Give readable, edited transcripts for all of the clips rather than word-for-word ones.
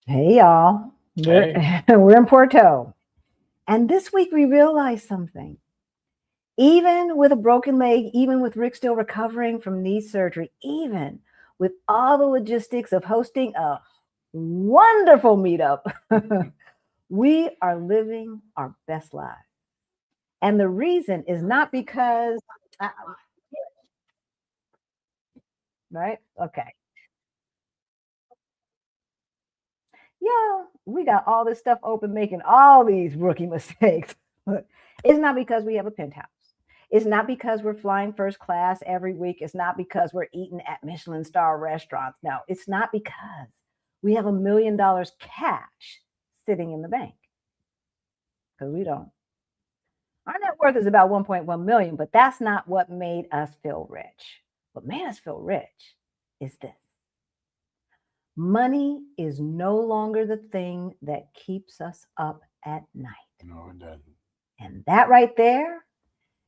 Hey y'all, Hey, we're in Porto, and this week we realized something. Even with a broken leg, even with Rick still recovering from knee surgery, even with all the logistics of hosting a wonderful meetup, we are living our best lives. And the reason is not because, uh, right? Okay, yeah, we got all this stuff open, making all these rookie mistakes. It's not because we have a penthouse. It's not because we're flying first class every week. It's not because we're eating at Michelin star restaurants. No, it's not because we have $1 million cash sitting in the bank, because we don't. Our net worth is about 1.1 million, but that's not what made us feel rich. What made us feel rich is this: money is no longer the thing that keeps us up at night. no, it doesn't. And that right there,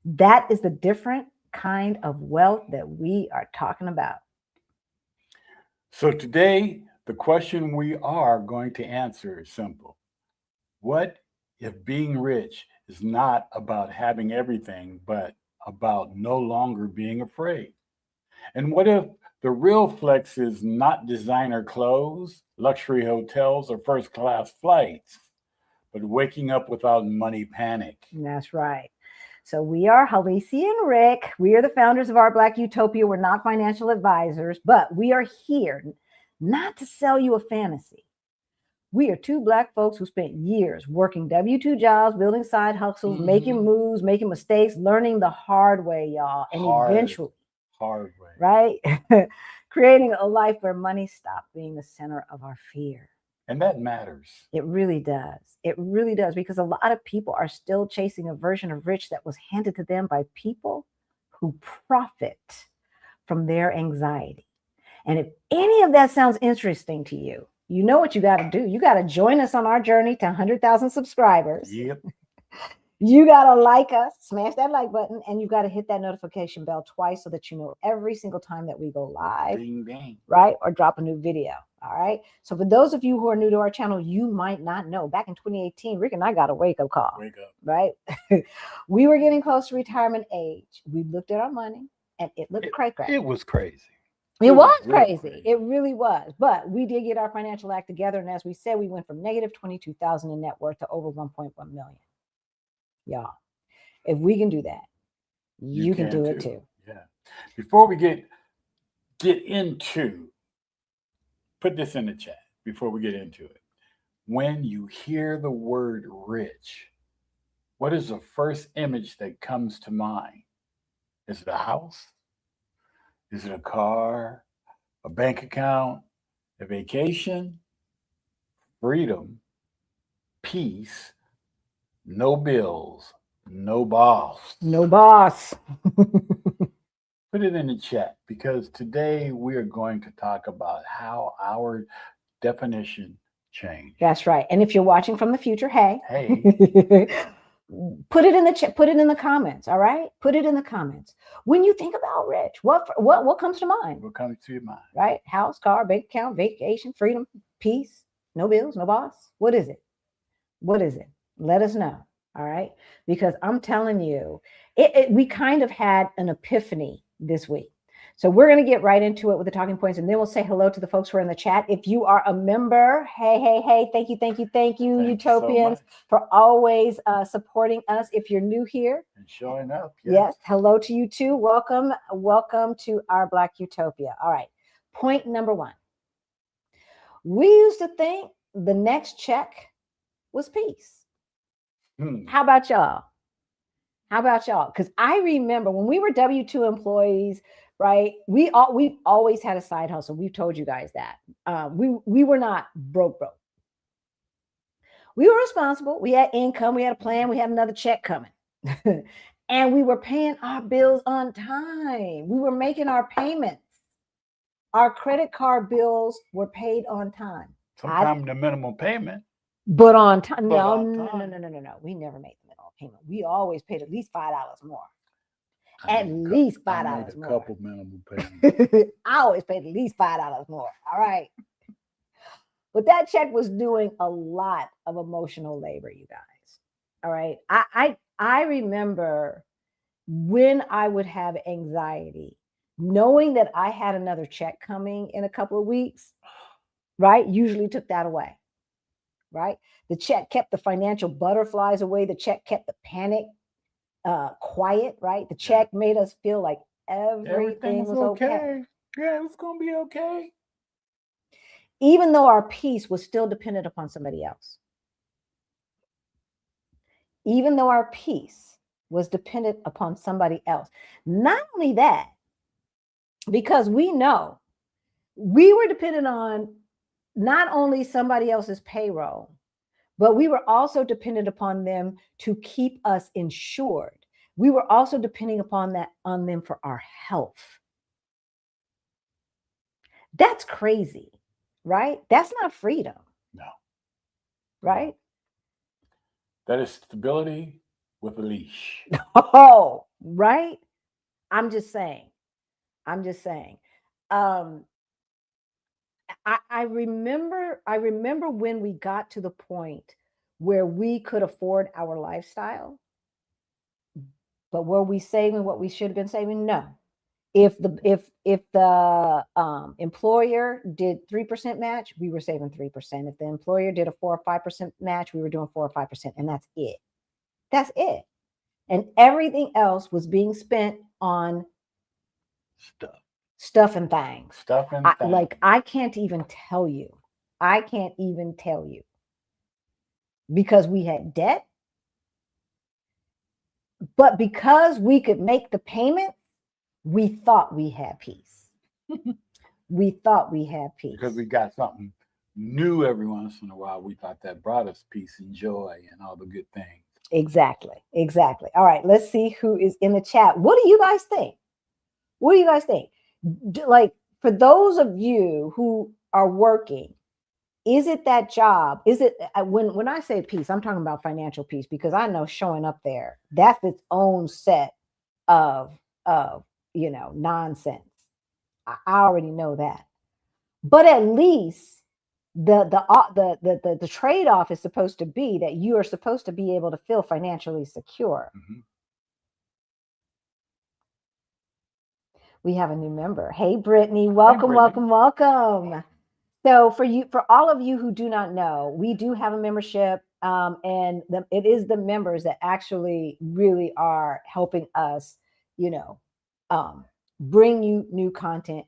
that is the different kind of wealth that we are talking about. So today, the question we are going to answer is simple. What if being rich is not about having everything, but about no longer being afraid? And what if the real flex is not designer clothes, luxury hotels, or first class flights, but waking up without money panic? That's right. So we are Halisi and Rick. We are the founders of Our Black Utopia. We're not financial advisors, but we are here not to sell you a fantasy. We are two Black folks who spent years working W-2 jobs, building side hustles, making Mhm. moves, making mistakes, learning the hard way, y'all. And Hard, eventually, hard way. right? Creating a life where money stopped being the center of our fear. And that matters. It really does. It really does, because a lot of people are still chasing a version of rich that was handed to them by people who profit from their anxiety. And if any of that sounds interesting to you, you know what you got to do. You got to join us on our journey to 100,000 subscribers. Yep. You got to like us, smash that like button, and you got to hit that notification bell twice so that you know every single time that we go live, Ding ding. right? Or drop a new video. All right. So for those of you who are new to our channel, you might not know. Back in 2018, Rick and I got a wake-up call, Wake up. right? We were getting close to retirement age. We looked at our money and it looked cray cray. It was crazy. It was real crazy. It really was. But we did get our financial act together. And as we said, we went from negative 22,000 in net worth to over 1.1 million. Y'all, if we can do that, You you can can do it too. too. Yeah. Before we get into, put this in the chat before we get into it. When you hear the word rich, what is the first image that comes to mind? Is it a house? Is it a car? A bank account? A vacation? Freedom? Peace? No bills? No boss? No boss. Put it in the chat because today we are going to talk about how our definition changed. That's right. And if you're watching from the future, hey, Hey, put it in the chat, put it in the comments. All right, put it in the comments. When you think about rich, what comes to mind? what comes to your mind? Right? House, car, bank account, vacation, freedom, peace, no bills, no boss. What is it? What is it? Let us know. All right, because I'm telling you, we kind of had an epiphany this week. So we're going to get right into it with the talking points, and then we'll say hello to the folks who are in the chat. If you are a member, hey, hey, hey, thank you, thank you, thank you, Thank you so Utopians, much. for always supporting us. If you're new here, And showing up, yes, hello to you too. Welcome, welcome to our Black Utopia. All right, point number one. We used to think the next check was peace. How about y'all? How about y'all? Because I remember when we were W-2 employees, right? We've always had a side hustle. We've told you guys that. We were not broke. We were responsible. We had income. We had a plan. We had another check coming. And we were paying our bills on time. We were making our payments. Our credit card bills were paid on time. Sometimes the minimum payment. But on time. But No, on no, no, time. no, no, no, no. We never made the minimum payment. We always paid at least $5 more. I At made a least I $5 made a more. couple minimum payments. I always paid at least $5 more. All right. But that check was doing a lot of emotional labor, you guys. All right. I remember when I would have anxiety, knowing that I had another check coming in a couple of weeks, right? Usually took that away, right? The check kept the financial butterflies away. The check kept the panic quiet, right? The check made us feel like everything was okay. Yeah, it's going to be okay. Even though our peace was still dependent upon somebody else. Even though our peace was dependent upon somebody else. Not only that, because we know we were dependent on not only somebody else's payroll, but we were also dependent upon them to keep us insured. We were also depending upon them for our health. That's crazy, right? That's not freedom. No. Right? That is stability with a leash. Oh, right? I'm just saying. I remember when we got to the point where we could afford our lifestyle, but were we saving what we should have been saving? No. If the employer did 3% match, we were saving 3%. If the employer did a 4 or 5% match, we were doing 4 or 5%, and that's it. That's it. And everything else was being spent on stuff and things. Like I can't even tell you. Because we had debt, but because we could make the payment, we thought we had peace. Because we got something new every once in a while. We thought that brought us peace and joy and all the good things. Exactly. All right, let's see who is in the chat. What do you guys think? Like, for those of you who are working, is it that job? Is it when I say peace, I'm talking about financial peace, because I know showing up there, that's its own set of nonsense. I already know that. But at least the trade-off is supposed to be that you are supposed to be able to feel financially secure. Mm-hmm. We have a new member. Hey, Brittany, welcome. So for all of you who do not know, we do have a membership, and it is the members that actually really are helping us, bring you new content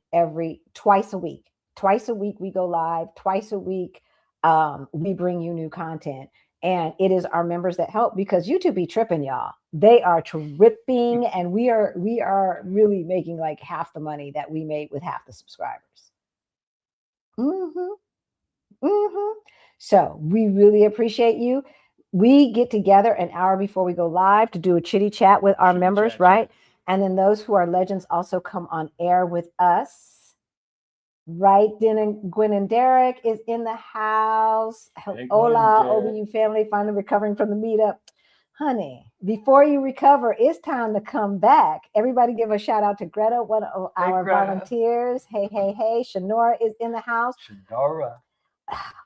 twice a week. Twice a week we go live. Twice a week we bring you new content. And it is our members that help, because YouTube be tripping, y'all. They are tripping, and we are really making like half the money that we made with half the subscribers. So we really appreciate you. We get together an hour before we go live to do a chitty chat with our members, right? And then those who are legends also come on air with us. Right, Gwen and Derek is in the house. Hey, hola, OBU family, finally recovering from the meetup. Honey, before you recover, it's time to come back. Everybody give a shout out to Greta, one of our volunteers. Hey. Shanora is in the house.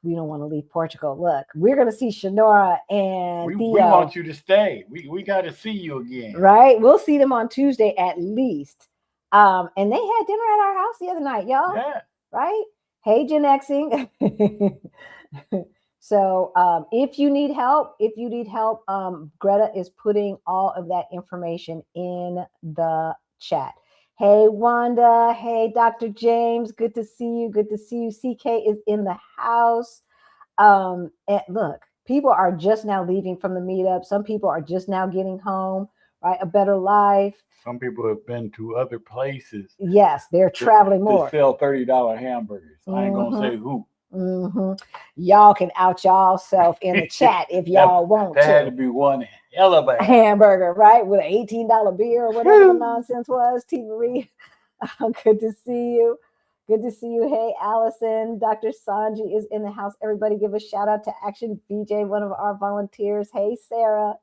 We don't want to leave Portugal. Look, we're going to see Shanora and we want you to stay. We got to see you again. Right? We'll see them on Tuesday at least. And they had dinner at our house the other night, y'all. Yeah. Right? Hey, Gen Xing. So if you need help, Greta is putting all of that information in the chat. Hey, Wanda. Hey, Dr. James. Good to see you. CK is in the house. And look, people are just now leaving from the meetup. Some people are just now getting home, right? A better life. Some people have been to other places. Yes, they're traveling more. They sell $30 hamburgers. I ain't gonna say who. Y'all can out y'all self in the chat if y'all want to. That had to be one hell of a hamburger, right? With an $18 beer or whatever the nonsense was. T. Marie, good to see you. Hey, Allison. Dr. Sanji is in the house. Everybody give a shout out to Action BJ, one of our volunteers. Hey, Sarah.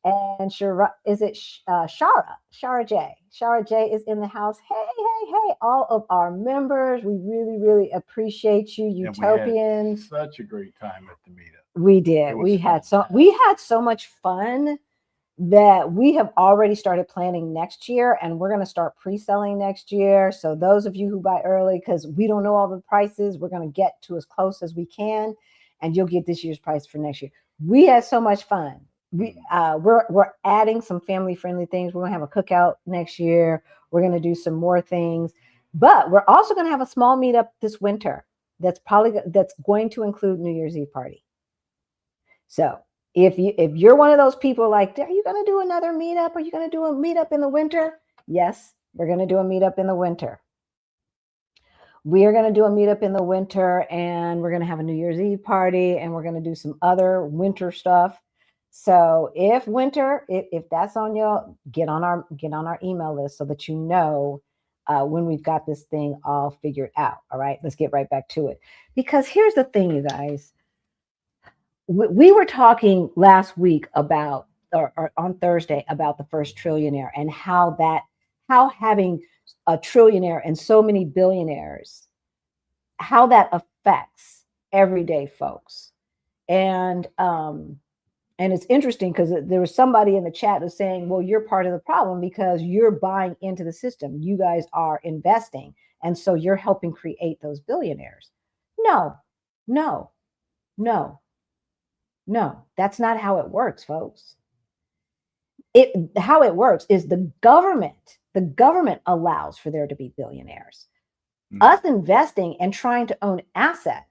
And Shara, is it Shara? Shara J. Shara J is in the house. Hey, hey, hey! All of our members, we really, really appreciate you, And we had Utopians. such a great time at the meetup. We did. It was We had so much fun that we have already started planning next year, and we're going to start pre-selling next year. So those of you who buy early, because we don't know all the prices, we're going to get to as close as we can, and you'll get this year's price for next year. We had so much fun. We're adding some family friendly things. We're gonna have a cookout next year. We're gonna do some more things, but we're also gonna have a small meetup this winter. That's going to include New Year's Eve party. So if you're one of those people like, are you gonna do another meetup? Are you gonna do a meetup in the winter? Yes, we're gonna do a meetup in the winter. We are going to do a meetup in the winter, and we're going to have a New Year's Eve party, and we're going to do some other winter stuff. So if that's on your, get on our email list so that you know when we've got this thing all figured out. All right, let's get right back to it. Because here's the thing, you guys. We were talking last week about, or on Thursday, about the first trillionaire and how having a trillionaire and so many billionaires, how that affects everyday folks. And it's interesting because there was somebody in the chat who's saying, well, you're part of the problem because you're buying into the system. You guys are investing. And so you're helping create those billionaires. No, that's not how it works, folks. How it works is the government allows for there to be billionaires. Us investing and trying to own assets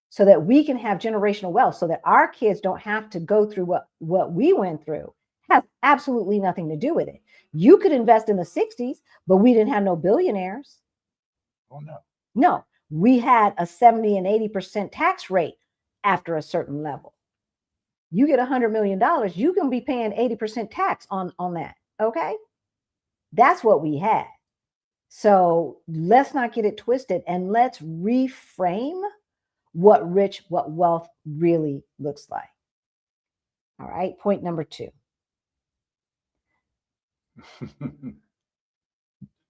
so that we can have generational wealth, so that our kids don't have to go through what we went through, has absolutely nothing to do with it. You could invest in the 60s, but we didn't have no billionaires. Oh, no. No, we had a 70 and 80% tax rate after a certain level. You get $100 million, you can be paying 80% tax on that. Okay. That's what we had. So let's not get it twisted, and let's reframe what wealth really looks like. All right. Point number 2.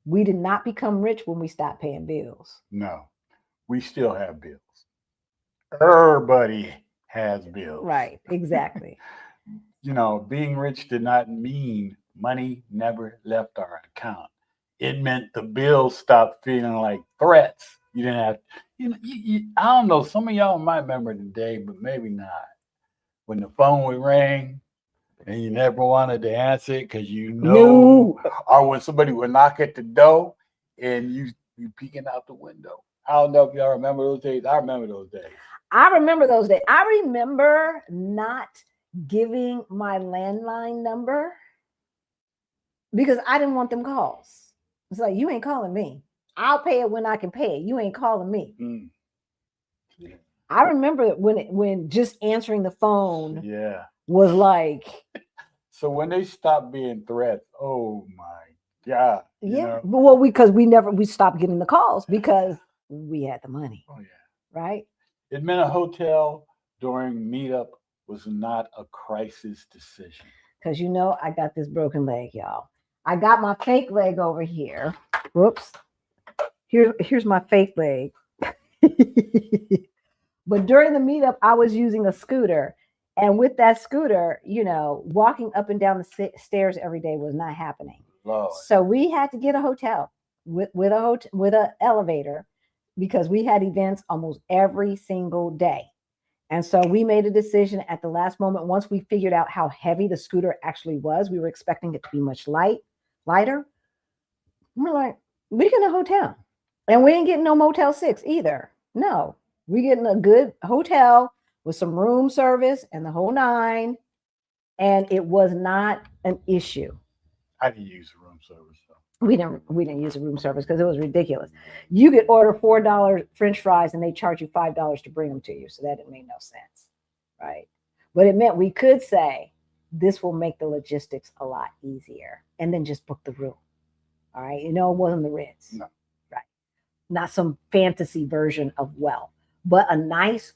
We did not become rich when we stopped paying bills. No, we still have bills. Everybody has bills. Right. Exactly. Being rich did not mean money never left our account. It meant the bills stopped feeling like threats. You didn't have, I don't know, some of y'all might remember the day, but maybe not. When the phone would ring and you never wanted to answer it because or when somebody would knock at the door and you peeking out the window. I don't know if y'all remember those days. I remember those days. I remember those days. I remember not giving my landline number because I didn't want them calls. It's like, you ain't calling me. I'll pay it when I can pay it. You ain't calling me. Yeah. I remember when just answering the phone was like. So when they stopped being threats, oh my God. Yeah. Well, because we stopped getting the calls because we had the money. Oh, yeah. Right. It meant a hotel during meetup was not a crisis decision. Because I got this broken leg, y'all. I got my fake leg over here. Whoops. Here's my fake leg. But during the meetup, I was using a scooter. And with that scooter, walking up and down the stairs every day was not happening. Lord. So we had to get a hotel with an elevator because we had events almost every single day. And so we made a decision at the last moment. Once we figured out how heavy the scooter actually was, we were expecting it to be much lighter. We're like, we get a hotel. And we ain't getting no Motel 6 either. No, we getting a good hotel with some room service and the whole 9. And it was not an issue. I didn't use room service though. We didn't use a room service because it was ridiculous. You could order $4 French fries and they charge you $5 to bring them to you. So that didn't make no sense. Right. But it meant we could say this will make the logistics a lot easier and then just book the room. All right. It wasn't the Ritz. No. Right. Not some fantasy version of wealth, but a nice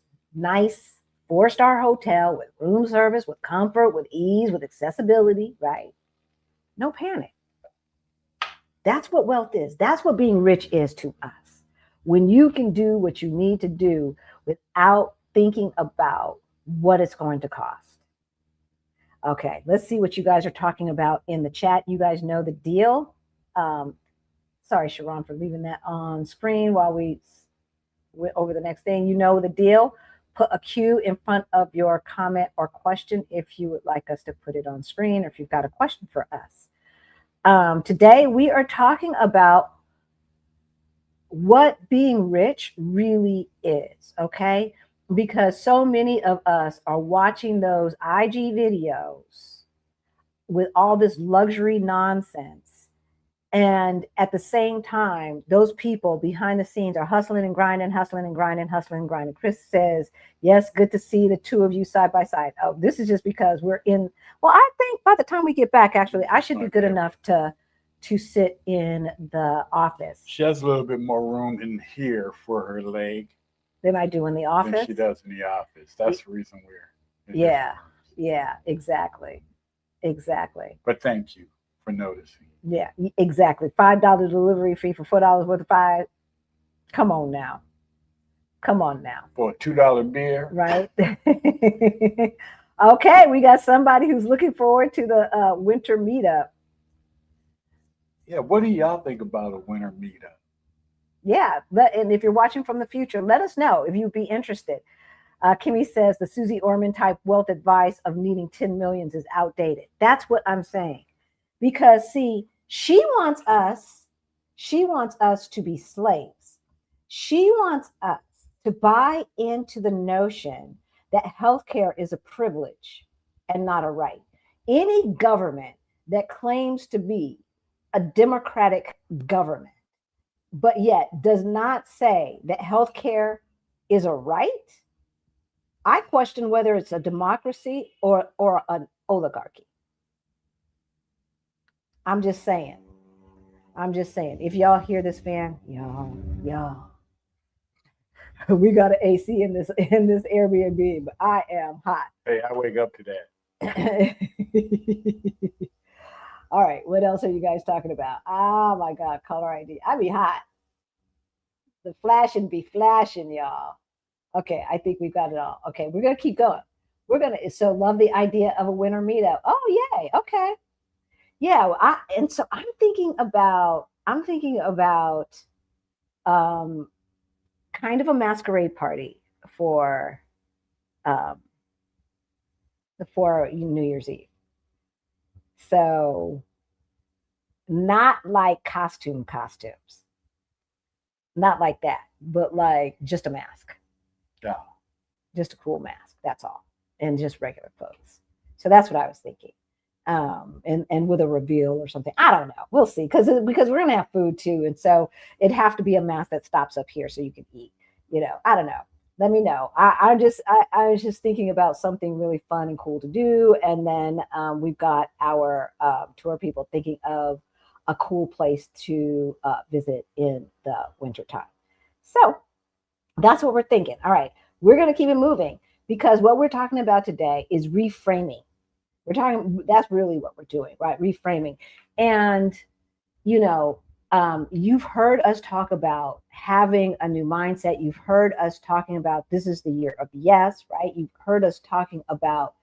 4-star hotel with room service, with comfort, with ease, with accessibility, right? No panic. That's what wealth is. That's what being rich is to us. When you can do what you need to do without thinking about what it's going to cost. Okay, let's see what you guys are talking about in the chat. You guys know the deal. Sorry, Sharon, for leaving that on screen while we went over the next thing. You know the deal. Put a Q in front of your comment or question if you would like us to put it on screen, or if you've got a question for us. Today, we are talking about what being rich really is, okay? Because so many of us are watching those IG videos with all this luxury nonsense. And at the same time, those people behind the scenes are hustling and grinding, hustling and grinding, hustling and grinding. Chris says, yes, good to see the two of you side by side. Oh, this is just because we're in. Well, I think by the time we get back, actually, I should be good enough to sit in the office. She has a little bit more room in here for her leg than I do in the office. Than she does in the office. That's the reason we're. Yeah, exactly. But thank you for noticing. Yeah, exactly. $5 delivery fee for $4 worth of fries. Come on now. For a $2 beer. Right. Okay, we got somebody who's looking forward to the winter meetup. Yeah, what do y'all think about a winter meetup? Yeah, and if you're watching from the future, let us know if you'd be interested. Kimmy says the Susie Orman type wealth advice of needing 10 millions is outdated. That's what I'm saying. Because see, she wants us to be slaves. She wants us to buy into the notion that healthcare is a privilege and not a right. Any government that claims to be a democratic government, but yet does not say that healthcare is a right, I question whether it's a democracy or an oligarchy. I'm just saying. If y'all hear this fan, y'all, we got an AC in this Airbnb, but I am hot. Hey, I wake up to that. All right, what else are you guys talking about? Oh my God, caller ID. I be hot. The flashing be flashing, y'all. Okay, I think we've got it all. Okay, we're gonna keep going. So love the idea of a winter meetup. Oh yay, okay. Yeah, so I'm thinking about kind of a masquerade party for New Year's Eve. So not like costumes, not like that, but like just a mask. Yeah, just a cool mask. That's all, and just regular clothes. So that's what I was thinking. And with a reveal or something. I don't know. We'll see. Because we're gonna have food too. And so it'd have to be a mask that stops up here so you can eat. I don't know. Let me know. I was just thinking about something really fun and cool to do. And then we've got our tour people thinking of a cool place to visit in the wintertime. So that's what we're thinking. All right. We're gonna keep it moving because what we're talking about today is reframing. That's really what we're doing, right? Reframing. And, you've heard us talk about having a new mindset. You've heard us talking about this is the year of yes, right? You've heard us talking about,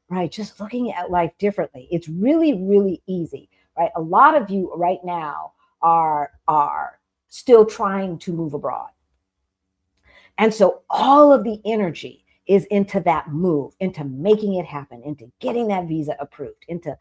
right, just looking at life differently. It's really, really easy, right? A lot of you right now are still trying to move abroad. And so all of the energy is into that move, into making it happen, into getting that visa approved, into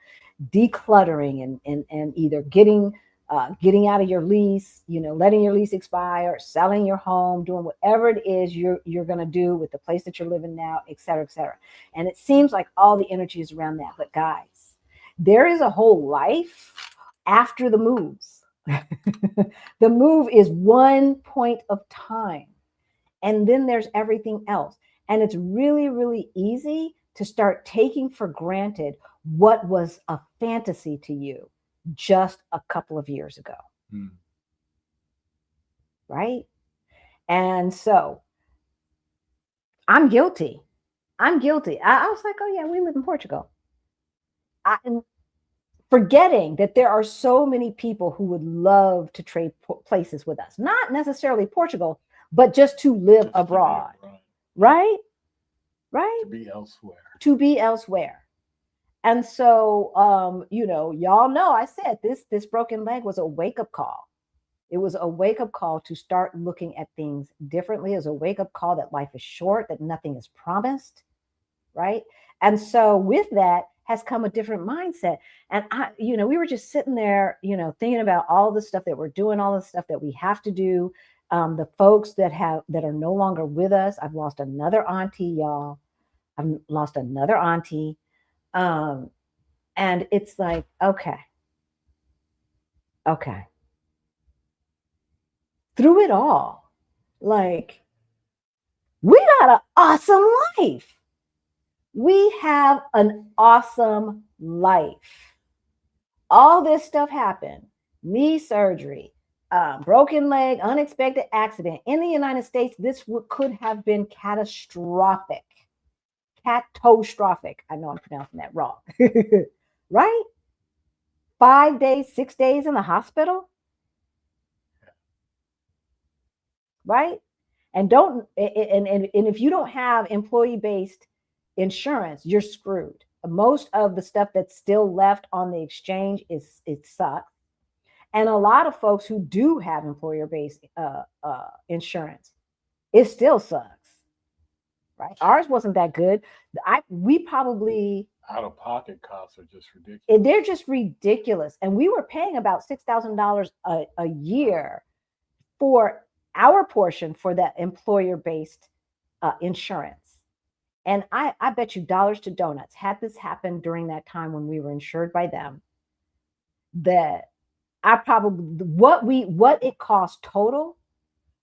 decluttering and either getting out of your lease, letting your lease expire, selling your home, doing whatever it is you're going to do with the place that you're living now, et cetera, et cetera. And it seems like all the energy is around that. But guys, there is a whole life after the moves. The move is one point of time. And then there's everything else. And it's really, really easy to start taking for granted what was a fantasy to you just a couple of years ago. Right? And so I'm guilty. I'm guilty. I was like, oh yeah, we live in Portugal. And forgetting that there are so many people who would love to trade places with us, not necessarily Portugal, but just to live Just to be abroad, abroad, right? Right? to be elsewhere. To be elsewhere. And so, y'all know I said this broken leg was a wake-up call. It was a wake-up call to start looking at things differently, as a wake-up call that life is short, that nothing is promised, right? And so with that has come a different mindset. And we were just sitting there, thinking about all the stuff that we're doing, all the stuff that we have to do. The folks that are no longer with us. I've lost another auntie, y'all. I've lost another auntie. And it's like, okay. Through it all, like, we got an awesome life. We have an awesome life. All this stuff happened. Knee surgery, broken leg, unexpected accident. In the United States, this could have been catastrophic. Catastrophic. I know I'm pronouncing that wrong. Right? 5 days, 6 days in the hospital. Right? And if you don't have employee-based insurance, you're screwed. Most of the stuff that's still left on the exchange it sucks. And a lot of folks who do have employer-based insurance, it still sucks. Right? Ours wasn't that good. We probably out-of-pocket costs are just ridiculous. They're just ridiculous. And we were paying about $6,000 a year for our portion for that employer-based insurance. And I bet you dollars to donuts, had this happened during that time when we were insured by them, that I probably, what it cost total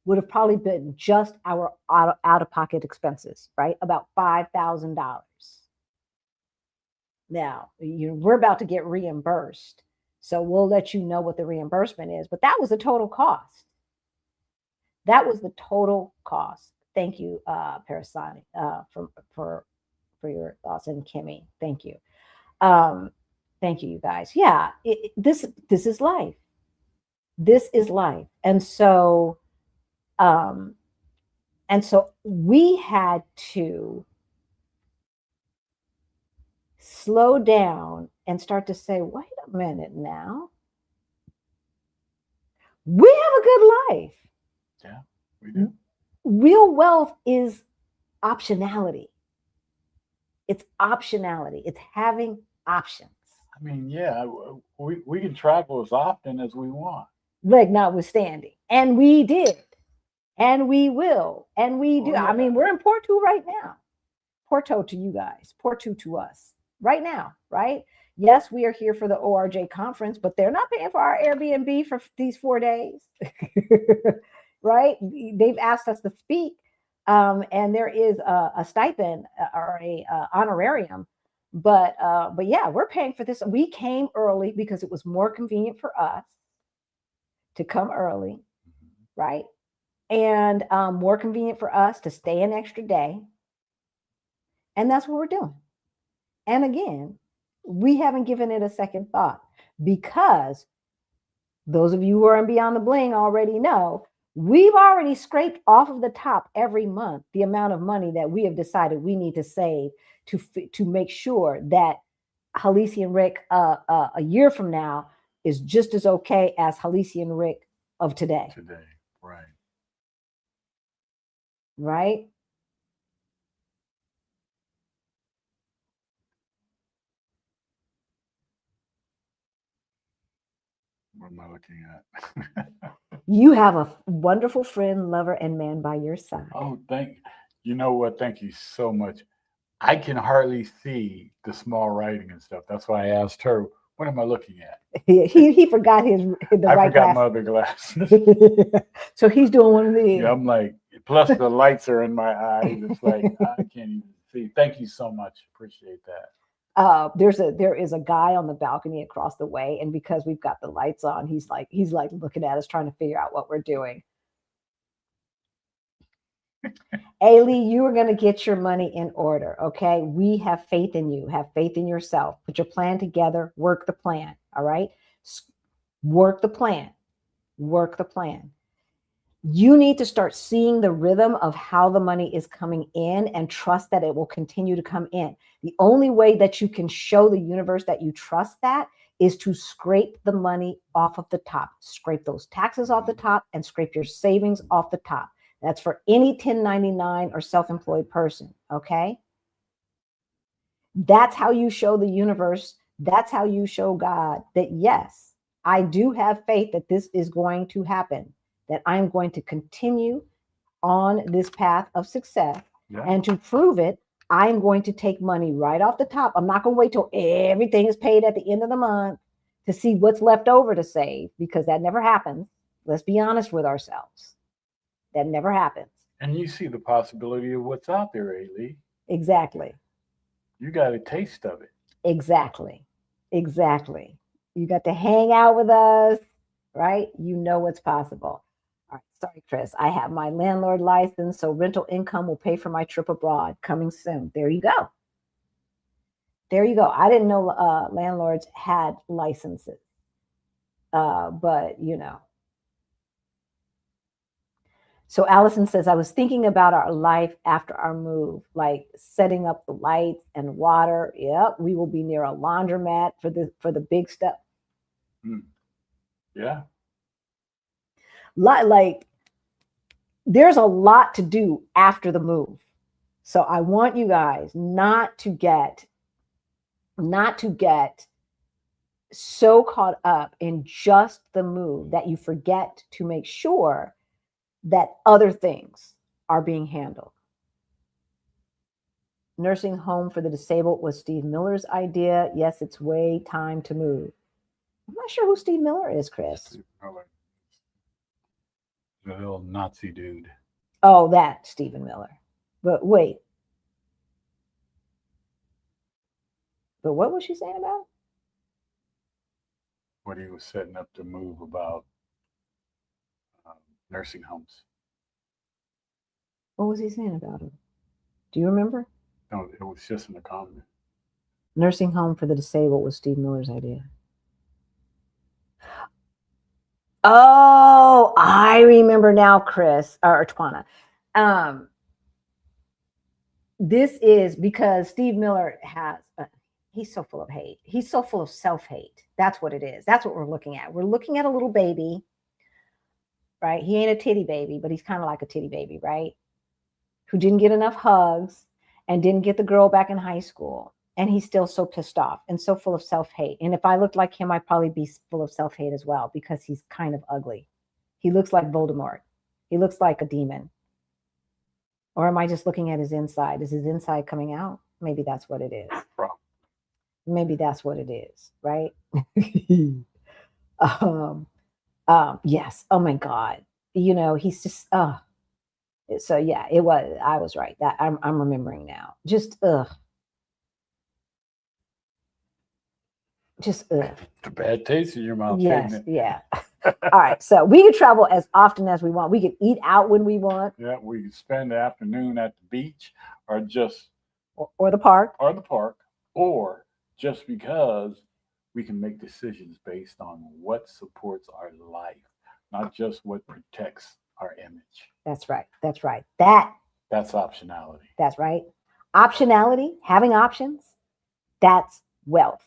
would have probably been just our out-of-pocket expenses, right? About $5,000. Now, we're about to get reimbursed. So we'll let you know what the reimbursement is. But that was the total cost. That was the total cost. Thank you, Parasani, for your thoughts, and Kimmy. Thank you. Thank you, you guys. Yeah, this is life. This is life. And so we had to slow down and start to say, wait a minute now. We have a good life. Yeah, we do. Real wealth is optionality. It's optionality. It's having options. I mean, yeah, we can travel as often as we want. Like, notwithstanding. And we did. And we will. And we do. Oh, yeah. I mean, we're in Porto right now. Porto to you guys. Porto to us. Right now, right? Yes, we are here for the ORJ conference, but they're not paying for our Airbnb for these 4 days. Right? They've asked us to speak, and there is a stipend or a honorarium, but yeah, we're paying for this. We came early because it was more convenient for us to come early, right? And more convenient for us to stay an extra day, and that's what we're doing. And again, we haven't given it a second thought, because those of you who are in Beyond the Bling already know, we've already scraped off of the top every month the amount of money that we have decided we need to save to make sure that Halisi and Rick a year from now is just as okay as Halisi and Rick of today. Today, right. Right? What am I looking at? You have a wonderful friend, lover, and man by your side. Oh, you know what? Thank you so much. I can hardly see the small writing and stuff. That's why I asked her, what am I looking at? He forgot I right forgot my other glasses. So he's doing one of these. Yeah, I'm like, plus the lights are in my eyes. It's like, I can't even see. Thank you so much. Appreciate that. There is a guy on the balcony across the way, and because we've got the lights on, he's like looking at us, trying to figure out what we're doing. Ailey, you are going to get your money in order. Okay. We have faith in you. Have faith in yourself. Put your plan together. Work the plan. All right. Work the plan. Work the plan. You need to start seeing the rhythm of how the money is coming in and trust that it will continue to come in. The only way that you can show the universe that you trust that is to scrape the money off of the top. Scrape those taxes off the top and scrape your savings off the top. That's for any 1099 or self-employed person, okay? That's how you show the universe, that's how you show God that, yes, I do have faith that this is going to happen, that I'm going to continue on this path of success. Yeah. And to prove it, I'm going to take money right off the top. I'm not going to wait till everything is paid at the end of the month to see what's left over to save, because that never happens. Let's be honest with ourselves. That never happens. And you see the possibility of what's out there, Ailey. Exactly. You got a taste of it. Exactly. Exactly. You got to hang out with us, right? You know what's possible. All right. Sorry, Chris. I have my landlord license, so rental income will pay for my trip abroad. Coming soon. There you go. There you go. I didn't know landlords had licenses, but you know. So Allison says, I was thinking about our life after our move, like setting up the lights and water. Yep, we will be near a laundromat for the big stuff. Yeah. Like there's a lot to do after the move. So I want you guys not to get so caught up in just the move that you forget to make sure that other things are being handled. Nursing home for the disabled was Steve Miller's idea. Yes, it's way time to move. I'm not sure who Steve Miller is, Chris. The little Nazi dude. Oh, that Stephen Miller. But wait. But what was she saying about? What he was setting up to move about nursing homes. What was he saying about it? Do you remember? No, it was just in the comment. Nursing home for the disabled was Steve Miller's idea. Oh, I remember now, Chris, or Twana. This is because Steve Miller has, he's so full of hate. He's so full of self-hate. That's what it is. That's what we're looking at. We're looking at a little baby, right? He ain't a titty baby, but he's kind of like a titty baby, right? Who didn't get enough hugs and didn't get the girl back in high school. And he's still so pissed off and so full of self-hate. And if I looked like him, I'd probably be full of self-hate as well, because he's kind of ugly. He looks like Voldemort. He looks like a demon. Or am I just looking at his inside? Is his inside coming out? Maybe that's what it is. Maybe that's what it is, right? Yes. Oh my God. You know, he's just, so yeah, it was, I was right. That I'm remembering now. Just, Just It's a bad taste in your mouth. Yes, yeah. All right, so we can travel as often as we want. We can eat out when we want. Yeah, we can spend the afternoon at the beach, or just or the park, or just because we can make decisions based on what supports our life, not just what protects our image. That's right. That's right. That's optionality. That's right. Optionality, having options, that's wealth.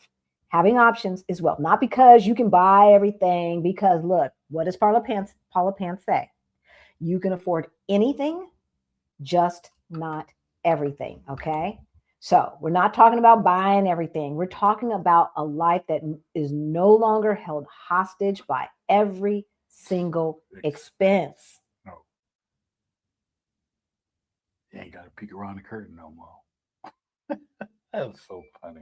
Having options is wealth. Not because you can buy everything, because look, what does Paula Pants say? You can afford anything, just not everything, okay? So we're not talking about buying everything. We're talking about a life that is no longer held hostage by every single expense. No. You ain't got to peek around the curtain no more. That was so funny.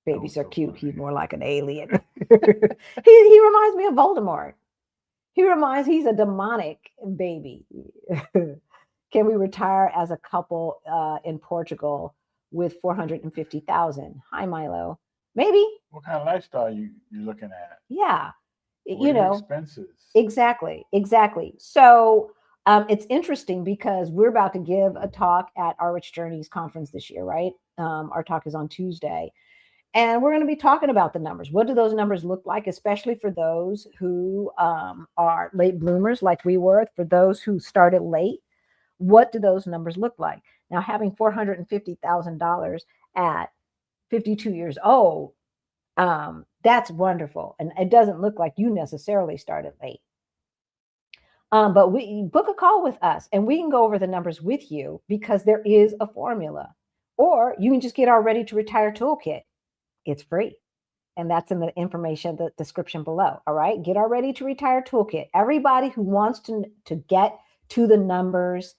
Babies are cute. Funny. He's more like an alien. he reminds me of Voldemort. He's a demonic baby. Can we retire as a couple in Portugal with 450,000? Hi, Milo. Maybe. What kind of lifestyle you looking at? Yeah. What expenses. Exactly. So It's interesting because we're about to give a talk at our Rich Journeys conference this year, right? Our talk is on Tuesday. And we're going to be talking about the numbers. What do those numbers look like, especially for those who are late bloomers like we were, for those who started late? What do those numbers look like? Now, having $450,000 at 52 years old, that's wonderful. And it doesn't look like you necessarily started late. But we book a call with us and we can go over the numbers with you because there is a formula. Or you can just get our Ready to Retire toolkit. It's free. And that's in the information, the description below. All right. Get our Ready to Retire toolkit. Everybody who wants to get to the numbers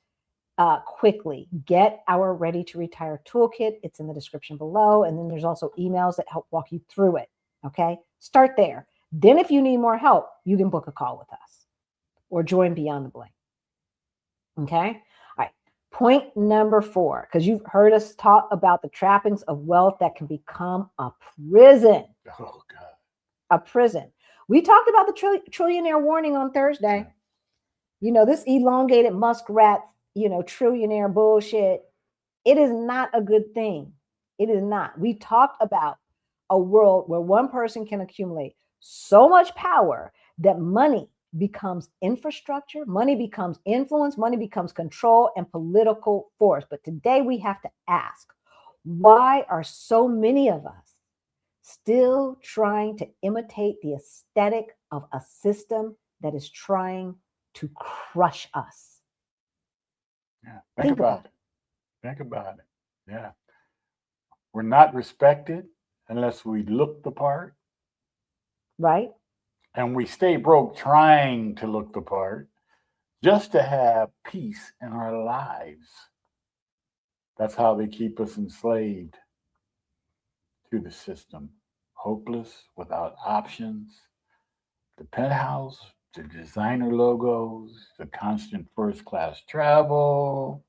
quickly, get our Ready to Retire toolkit. It's in the description below. And then there's also emails that help walk you through it. Okay. Start there. Then if you need more help, you can book a call with us or join Beyond the Bling. Okay. All right. Point number 4, because you've heard us talk about the trappings of wealth that can become a prison. Oh, God. A prison. We talked about the Trillionaire Warning on Thursday. Yeah. You know, this elongated muskrat, trillionaire bullshit. It is not a good thing. It is not. We talked about a world where one person can accumulate so much power that money becomes infrastructure, money becomes influence, money becomes control and political force. But today we have to ask, why are so many of us still trying to imitate the aesthetic of a system that is trying to crush us? Yeah. Think about it. Think about it. Yeah. We're not respected unless we look the part. Right? And we stay broke trying to look the part just to have peace in our lives. That's how they keep us enslaved to the system. Hopeless, without options. The penthouse, the designer logos, the constant first class travel,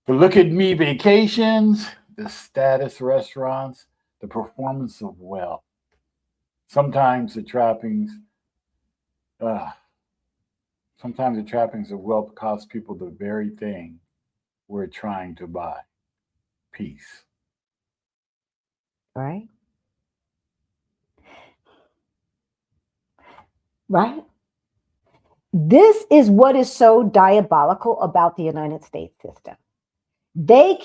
the look at me vacations, the status restaurants, the performance of wealth. Sometimes the trappings of wealth cost people the very thing we're trying to buy: peace. Right? Right? This is what is so diabolical about the United States system. They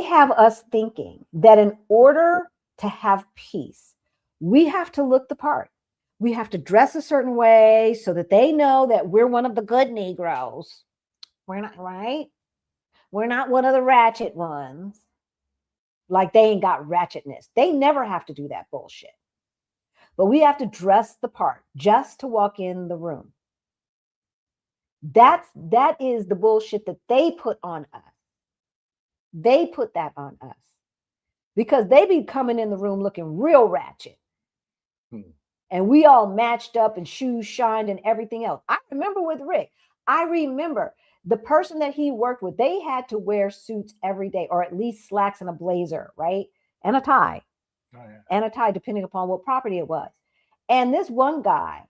have us thinking that in order to have peace, we have to look the part. We have to dress a certain way so that they know that we're one of the good Negroes. We're not, right? We're not one of the ratchet ones. Like they ain't got ratchetness. They never have to do that bullshit. But we have to dress the part just to walk in the room. That is the bullshit that they put on us. They put that on us because they be coming in the room looking real ratchet. And we all matched up and shoes shined and everything else. I remember with Rick, I remember the person that he worked with, they had to wear suits every day, or at least slacks and a blazer, right? And a tie. Oh, yeah. And a tie, depending upon what property it was. And this one guy,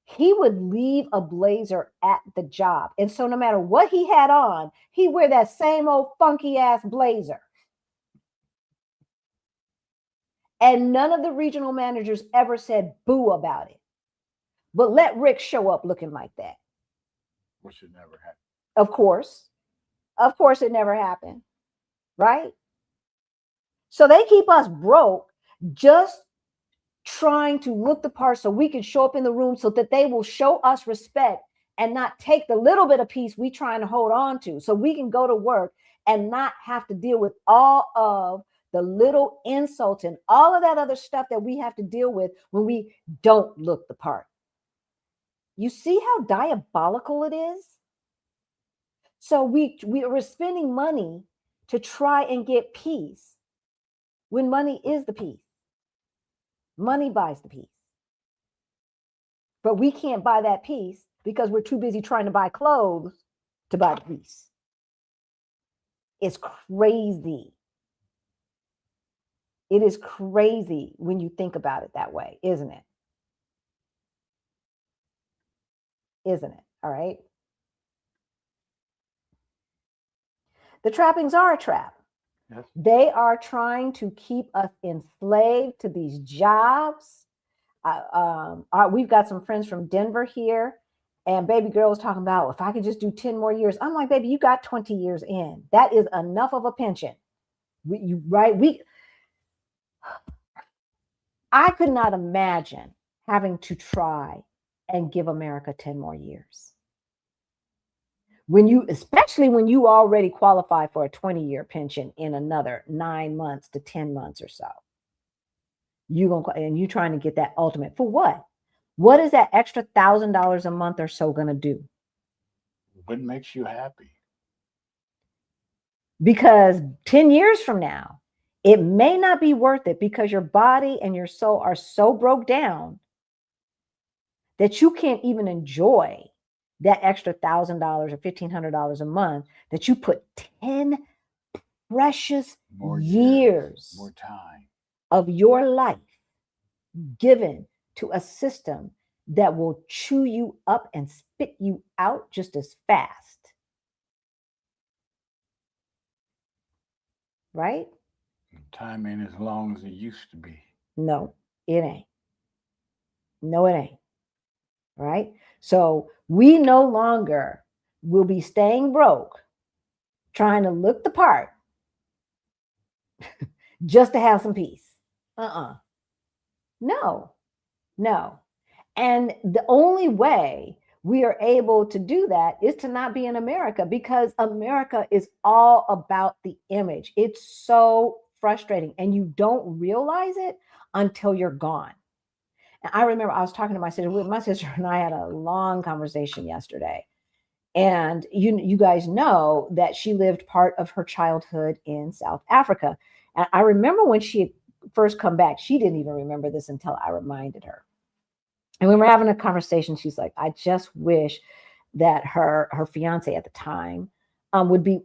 he would leave a blazer at the job. And so no matter what he had on, he'd wear that same old funky ass blazer. And none of the regional managers ever said boo about it. But let Rick show up looking like that. Which should never happen. Of course. Of course it never happened. Right? So they keep us broke just trying to look the part so we can show up in the room so that they will show us respect and not take the little bit of peace we trying to hold on to, so we can go to work and not have to deal with all of the little insults and all of that other stuff that we have to deal with when we don't look the part. You see how diabolical it is? So we're spending money to try and get peace when money is the peace. Money buys the peace. But we can't buy that peace because we're too busy trying to buy clothes to buy the peace. It's crazy. It is crazy when you think about it that way, isn't it? Isn't it? All right. The trappings are a trap. Yes. They are trying to keep us enslaved to these jobs. We've got some friends from Denver here, and baby girl was talking about if I could just do 10 more years. I'm like, baby, you got 20 years in. That is enough of a pension. I could not imagine having to try and give America 10 more years. Especially when you already qualify for a 20-year pension in another 9 months to 10 months or so. You trying to get that ultimate for what? What is that extra $1,000 a month or so going to do? What makes you happy? Because 10 years from now, it may not be worth it because your body and your soul are so broke down that you can't even enjoy that extra $1,000 or $1,500 a month that you put 10 precious More years more time of your life given to a system that will chew you up and spit you out just as fast. Right? Time ain't as long as it used to be. No, it ain't. No, it ain't. Right? So we no longer will be staying broke, trying to look the part just to have some peace. No. And the only way we are able to do that is to not be in America, because America is all about the image. It's so frustrating, and you don't realize it until you're gone. And I remember I was talking to my sister. My sister and I had a long conversation yesterday. And you guys know that she lived part of her childhood in South Africa. And I remember when she had first come back, she didn't even remember this until I reminded her. And we were having a conversation. She's like, I just wish that her fiance at the time would be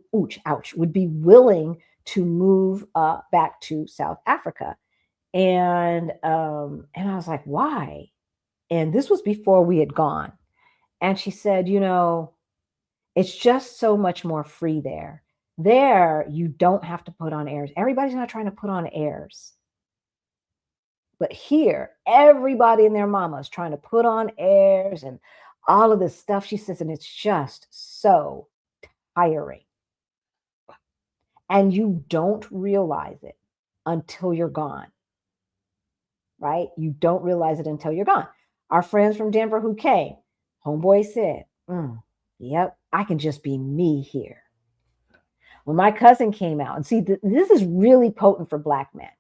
willing to move back to South Africa. And I was like, why? And this was before we had gone. And she said, it's just so much more free there. There, you don't have to put on airs. Everybody's not trying to put on airs. But here, everybody and their mama is trying to put on airs and all of this stuff. She says, and it's just so tiring. And you don't realize it until you're gone. Right? You don't realize it until you're gone. Our friends from Denver who came, homeboy said, yep, I can just be me here. When my cousin came out, and see, this is really potent for Black men.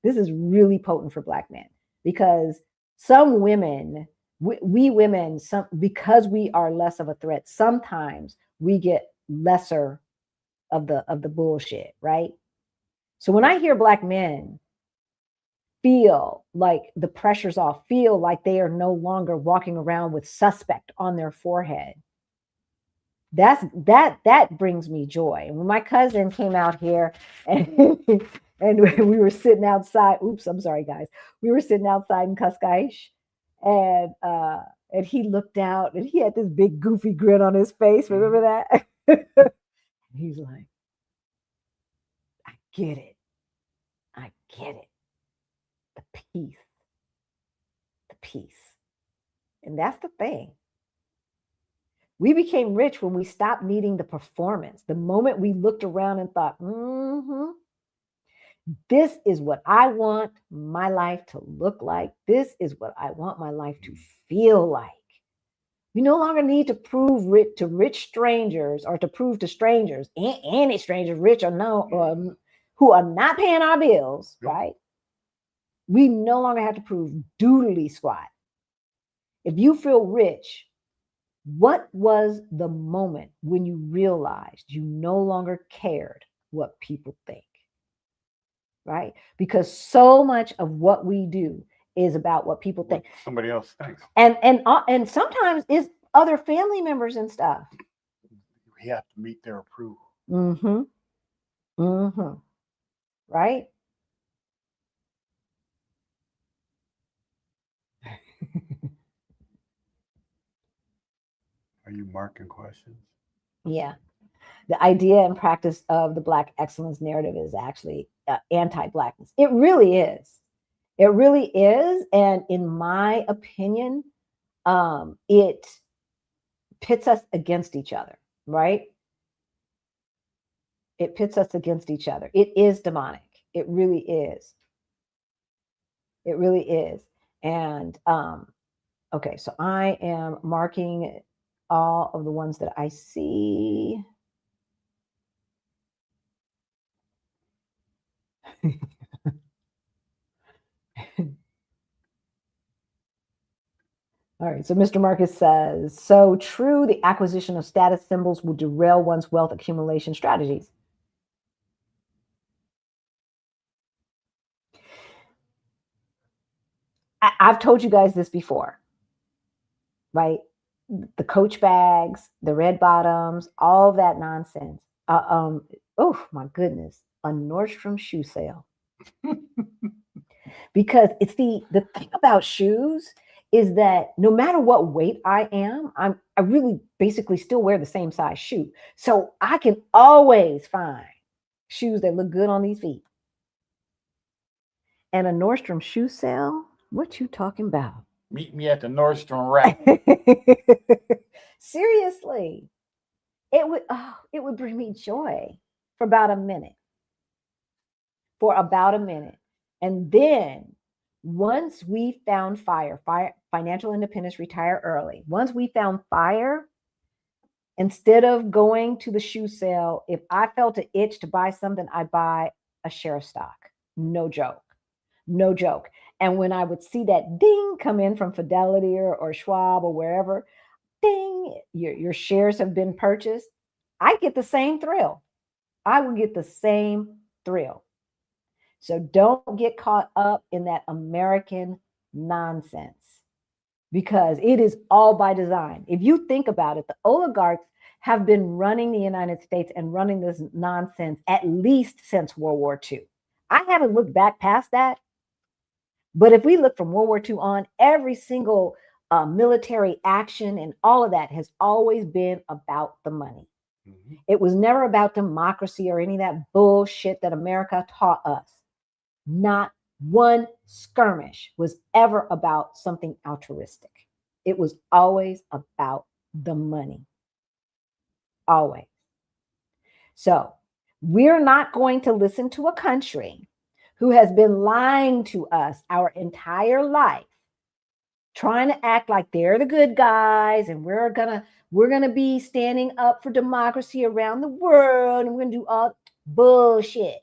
This is really potent for Black men, because some women, we women, because we are less of a threat, sometimes we get lesser of the bullshit, right? So when I hear Black men feel like the pressure's off, feel like they are no longer walking around with suspect on their forehead, that brings me joy. And when my cousin came out here and we were sitting outside, I'm sorry guys, we were sitting outside in Cascais, and he looked out and he had this big goofy grin on his face. Remember that? He's like, I get it. The peace. And that's the thing. We became rich when we stopped needing the performance. The moment we looked around and thought, this is what I want my life to look like. This is what I want my life to feel like. We no longer need to prove to rich strangers, or to prove to strangers, any strangers, rich or no, who are not paying our bills, right? We no longer have to prove doodly squat. If you feel rich, what was the moment when you realized you no longer cared what people think? Right? Because so much of what we do is about what people think. Somebody else thinks. And sometimes it's other family members and stuff. We have to meet their approval. Right? you marking questions? Yeah. The idea and practice of the Black excellence narrative is actually anti-Blackness. It really is. It really is. And in my opinion, it pits us against each other, right? It pits us against each other. It is demonic. It really is. It really is. And okay, so I am marking all of the ones that I see. All right, so Mr. Marcus says, so true, the acquisition of status symbols will derail one's wealth accumulation strategies. I've told you guys this before, right? The Coach bags, the red bottoms, all of that nonsense. Oh my goodness, a Nordstrom shoe sale. Because it's the thing about shoes is that no matter what weight I am, I really basically still wear the same size shoe. So I can always find shoes that look good on these feet. And a Nordstrom shoe sale, what you talking about? Meet me at the Nordstrom rack. Seriously, it would bring me joy for about a minute. And then once we found fire, financial independence, retire early. Once we found fire, instead of going to the shoe sale, if I felt an itch to buy something, I'd buy a share of stock. No joke. No joke. And when I would see that ding come in from Fidelity or Schwab or wherever, ding, your shares have been purchased, I get the same thrill. I would get the same thrill. So don't get caught up in that American nonsense because it is all by design. If you think about it, the oligarchs have been running the United States and running this nonsense at least since World War II. I haven't looked back past that. But if we look from World War II on, every single military action and all of that has always been about the money. Mm-hmm. It was never about democracy or any of that bullshit that America taught us. Not one skirmish was ever about something altruistic. It was always about the money. Always. So we're not going to listen to a country who has been lying to us our entire life, trying to act like they're the good guys and we're gonna be standing up for democracy around the world and we're gonna do all bullshit.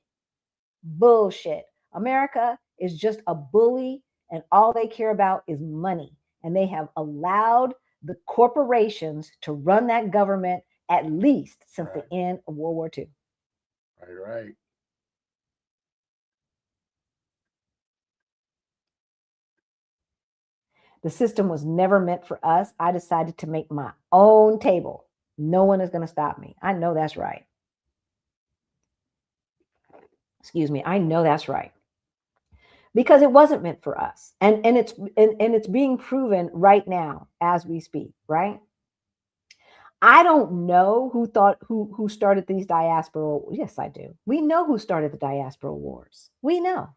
America is just a bully and all they care about is money. And they have allowed the corporations to run that government at least since the end of World War II. Right. The system was never meant for us. I decided to make my own table. No one is going to stop me. I know that's right. Excuse me. I know that's right. Because it wasn't meant for us. And it's being proven right now as we speak, right? I don't know who started these diaspora. Yes, I do. We know who started the diaspora wars. We know.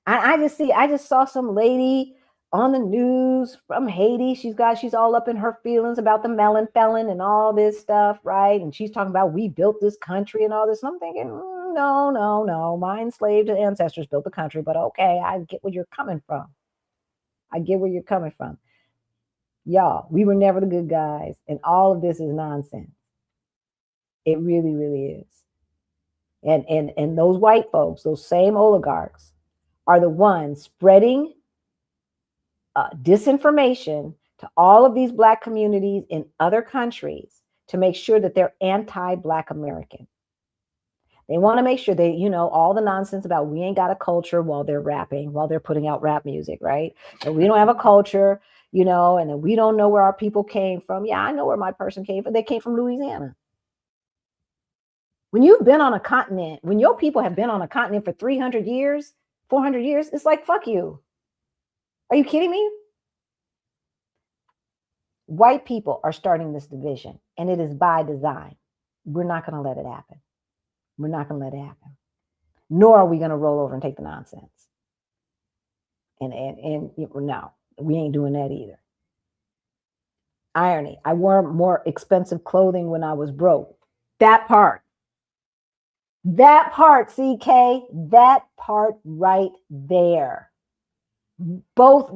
I just saw some lady on the news from Haiti. She's all up in her feelings about the melon felon and all this stuff, right? And she's talking about we built this country and all this. And I'm thinking, no. My enslaved ancestors built the country, but okay, I get where you're coming from. Y'all, we were never the good guys, and all of this is nonsense. It really, really is. And those white folks, those same oligarchs, are the ones spreading disinformation to all of these Black communities in other countries to make sure that they're anti-Black American. They want to make sure they, all the nonsense about we ain't got a culture while they're rapping, while they're putting out rap music, right? So we don't have a culture, and then we don't know where our people came from. Yeah, I know where my person came from. They came from Louisiana. When you've been on a continent, when your people have been on a continent for 300 years, 400 years, it's like, fuck you. Are you kidding me? White people are starting this division, and it is by design. We're not going to let it happen. We're not going to let it happen. Nor are we going to roll over and take the nonsense. And no, we ain't doing that either. Irony. I wore more expensive clothing when I was broke. That part, CK, that part right there. Both,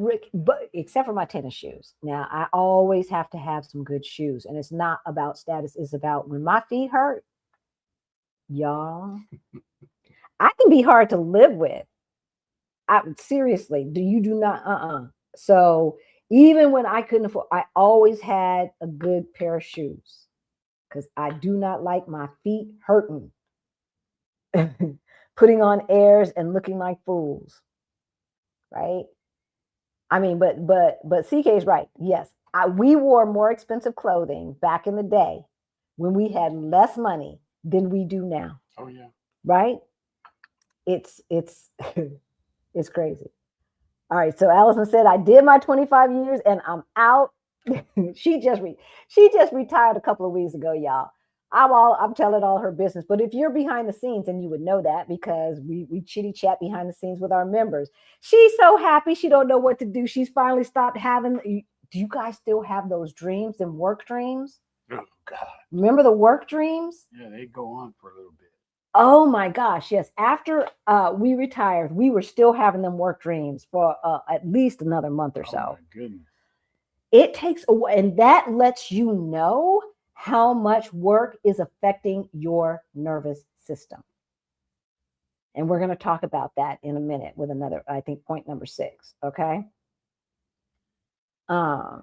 except for my tennis shoes. Now, I always have to have some good shoes, and it's not about status. It's about when my feet hurt, y'all. I can be hard to live with. Seriously, you do not, So even when I couldn't afford, I always had a good pair of shoes because I do not like my feet hurting, putting on airs and looking like fools. Right? I mean, but CK is right. Yes, we wore more expensive clothing back in the day when we had less money than we do now. Oh yeah. Right? It's it's crazy. All right. So Allison said, I did my 25 years and I'm out. she just retired a couple of weeks ago, y'all. I'm telling all her business. But if you're behind the scenes, and you would know that because we chitty chat behind the scenes with our members. She's so happy she don't know what to do. She's finally stopped having. Do you guys still have those dreams and work dreams? Oh God. Remember the work dreams? Yeah, they go on for a little bit. Oh my gosh, yes. After we retired, we were still having them work dreams for at least another month or so. Oh my goodness. It takes away, and that lets you know how much work is affecting your nervous system. And we're going to talk about that in a minute with another, I think, point number 6. Okay. I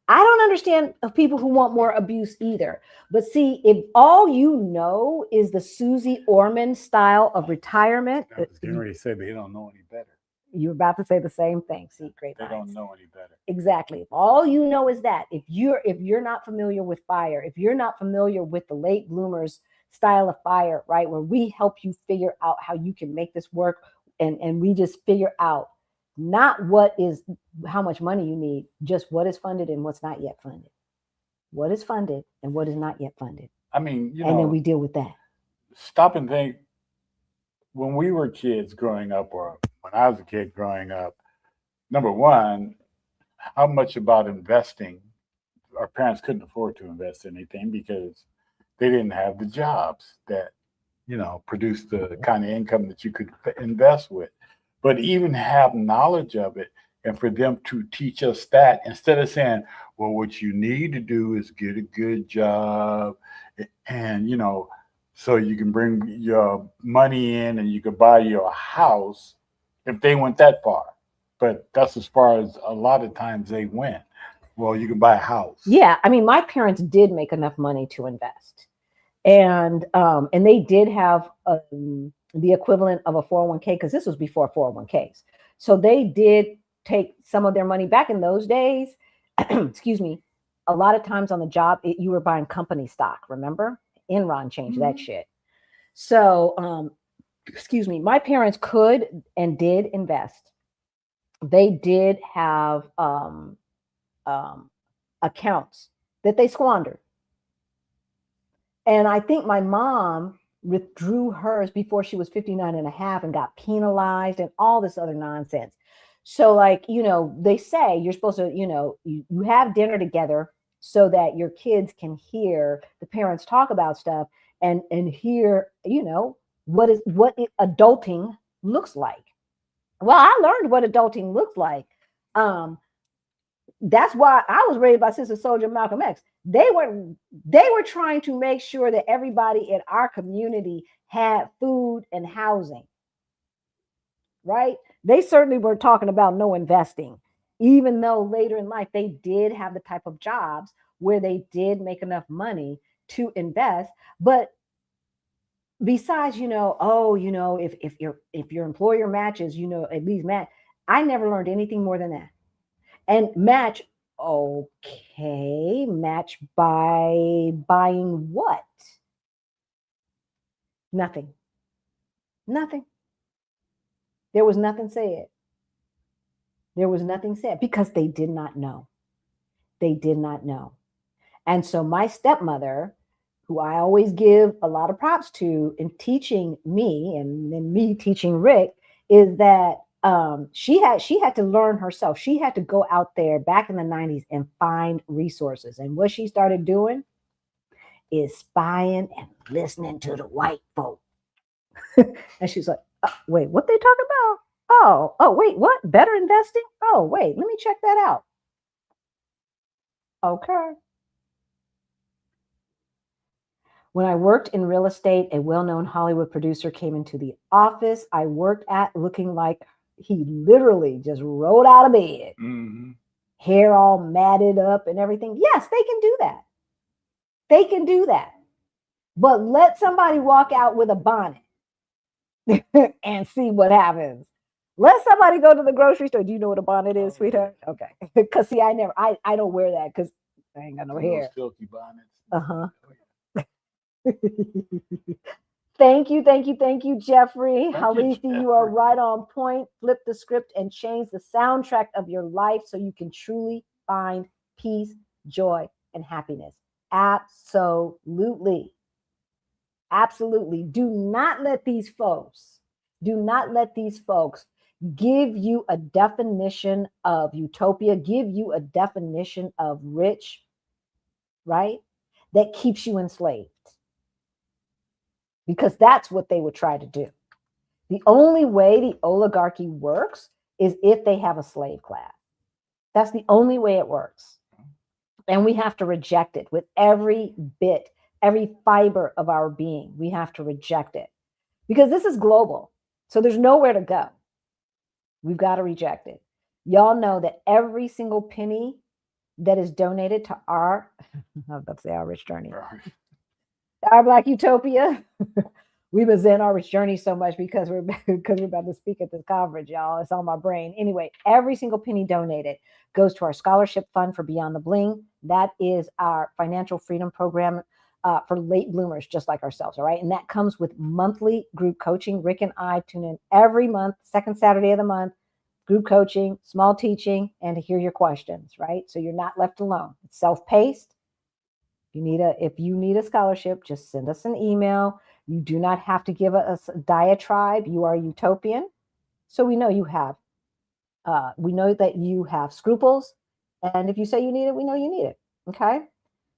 don't understand of people who want more abuse either. But see, if all you know is the Susie Orman style of retirement. I was getting ready to say they don't know any better. You're about to say the same thing. See, great minds. They don't know any better. Exactly. If all you know is that, if you're not familiar with FIRE, if you're not familiar with the late bloomers style of FIRE, right, where we help you figure out how you can make this work, and we just figure out not how much money you need, just what is funded and what's not yet funded. What is funded and what is not yet funded. I mean, and then we deal with that. Stop and think. When we were kids growing up, or when I was a kid growing up, number one, how much about investing? Our parents couldn't afford to invest in anything because they didn't have the jobs that, produced the kind of income that you could invest with. But even have knowledge of it, and for them to teach us that, instead of saying, well, what you need to do is get a good job and, so you can bring your money in and you can buy your house, if they went that far. But that's as far as a lot of times they went. Well, you can buy a house. Yeah. I mean, my parents did make enough money to invest. And they did have the equivalent of a 401k, because this was before 401ks. So they did take some of their money back in those days. Excuse me. A lot of times on the job, you were buying company stock, remember? Enron changed that shit. So, excuse me, my parents could and did invest. They did have accounts that they squandered. And I think my mom withdrew hers before she was 59 and a half and got penalized and all this other nonsense. So they say you're supposed to, you have dinner together so that your kids can hear the parents talk about stuff and hear, what adulting looks like. Well, I learned what adulting looks like. That's why I was raised by Sister Soldier Malcolm X. They were trying to make sure that everybody in our community had food and housing. Right? They certainly were talking about no investing, even though later in life they did have the type of jobs where they did make enough money to invest. But besides, if your employer matches, at least match. I never learned anything more than that. And match, okay, match by buying what? Nothing. There was nothing said. There was nothing said because they did not know. They did not know. And so my stepmother, who I always give a lot of props to in teaching me and then me teaching Rick, is that she had to learn herself. She had to go out there back in the 90s and find resources. And what she started doing is spying and listening to the white folk. And she's like, wait, what they talking about? Oh, wait, what? Better investing? Oh, wait, let me check that out. Okay. When I worked in real estate, a well-known Hollywood producer came into the office I worked at looking like he literally just rolled out of bed, hair all matted up and everything. Yes, they can do that. They can do that. But let somebody walk out with a bonnet and see what happens. Let somebody go to the grocery store. Do you know what a bonnet is, sweetheart? Okay. Because see, I don't wear that because I ain't got no hair. Silky bonnets. Uh-huh. Thank you, Jeffrey. Halithi, you are right on point. Flip the script and change the soundtrack of your life so you can truly find peace, joy, and happiness. Absolutely. Absolutely. Do not let these folks give you a definition of utopia, give you a definition of rich, right? That keeps you enslaved. Because that's what they would try to do. The only way the oligarchy works is if they have a slave class. That's the only way it works. And we have to reject it with every bit, every fiber of our being. We have to reject it because this is global. So there's nowhere to go. We've got to reject it. Y'all know that every single penny that is donated to our, I was about to say our rich journey, our Black Utopia. We've been saying our rich journey so much because we're about to speak at this conference, y'all. It's on my brain. Anyway, every single penny donated goes to our scholarship fund for Beyond the Bling. That is our financial freedom program for late bloomers, just like ourselves. All right. And that comes with monthly group coaching. Rick and I tune in every month, second Saturday of the month, group coaching, small teaching, and to hear your questions. Right. So you're not left alone. It's self-paced. If you need a scholarship, just send us an email. You do not have to give us a diatribe. You are utopian. So we know you have, we know that you have scruples. And if you say you need it, we know you need it. Okay.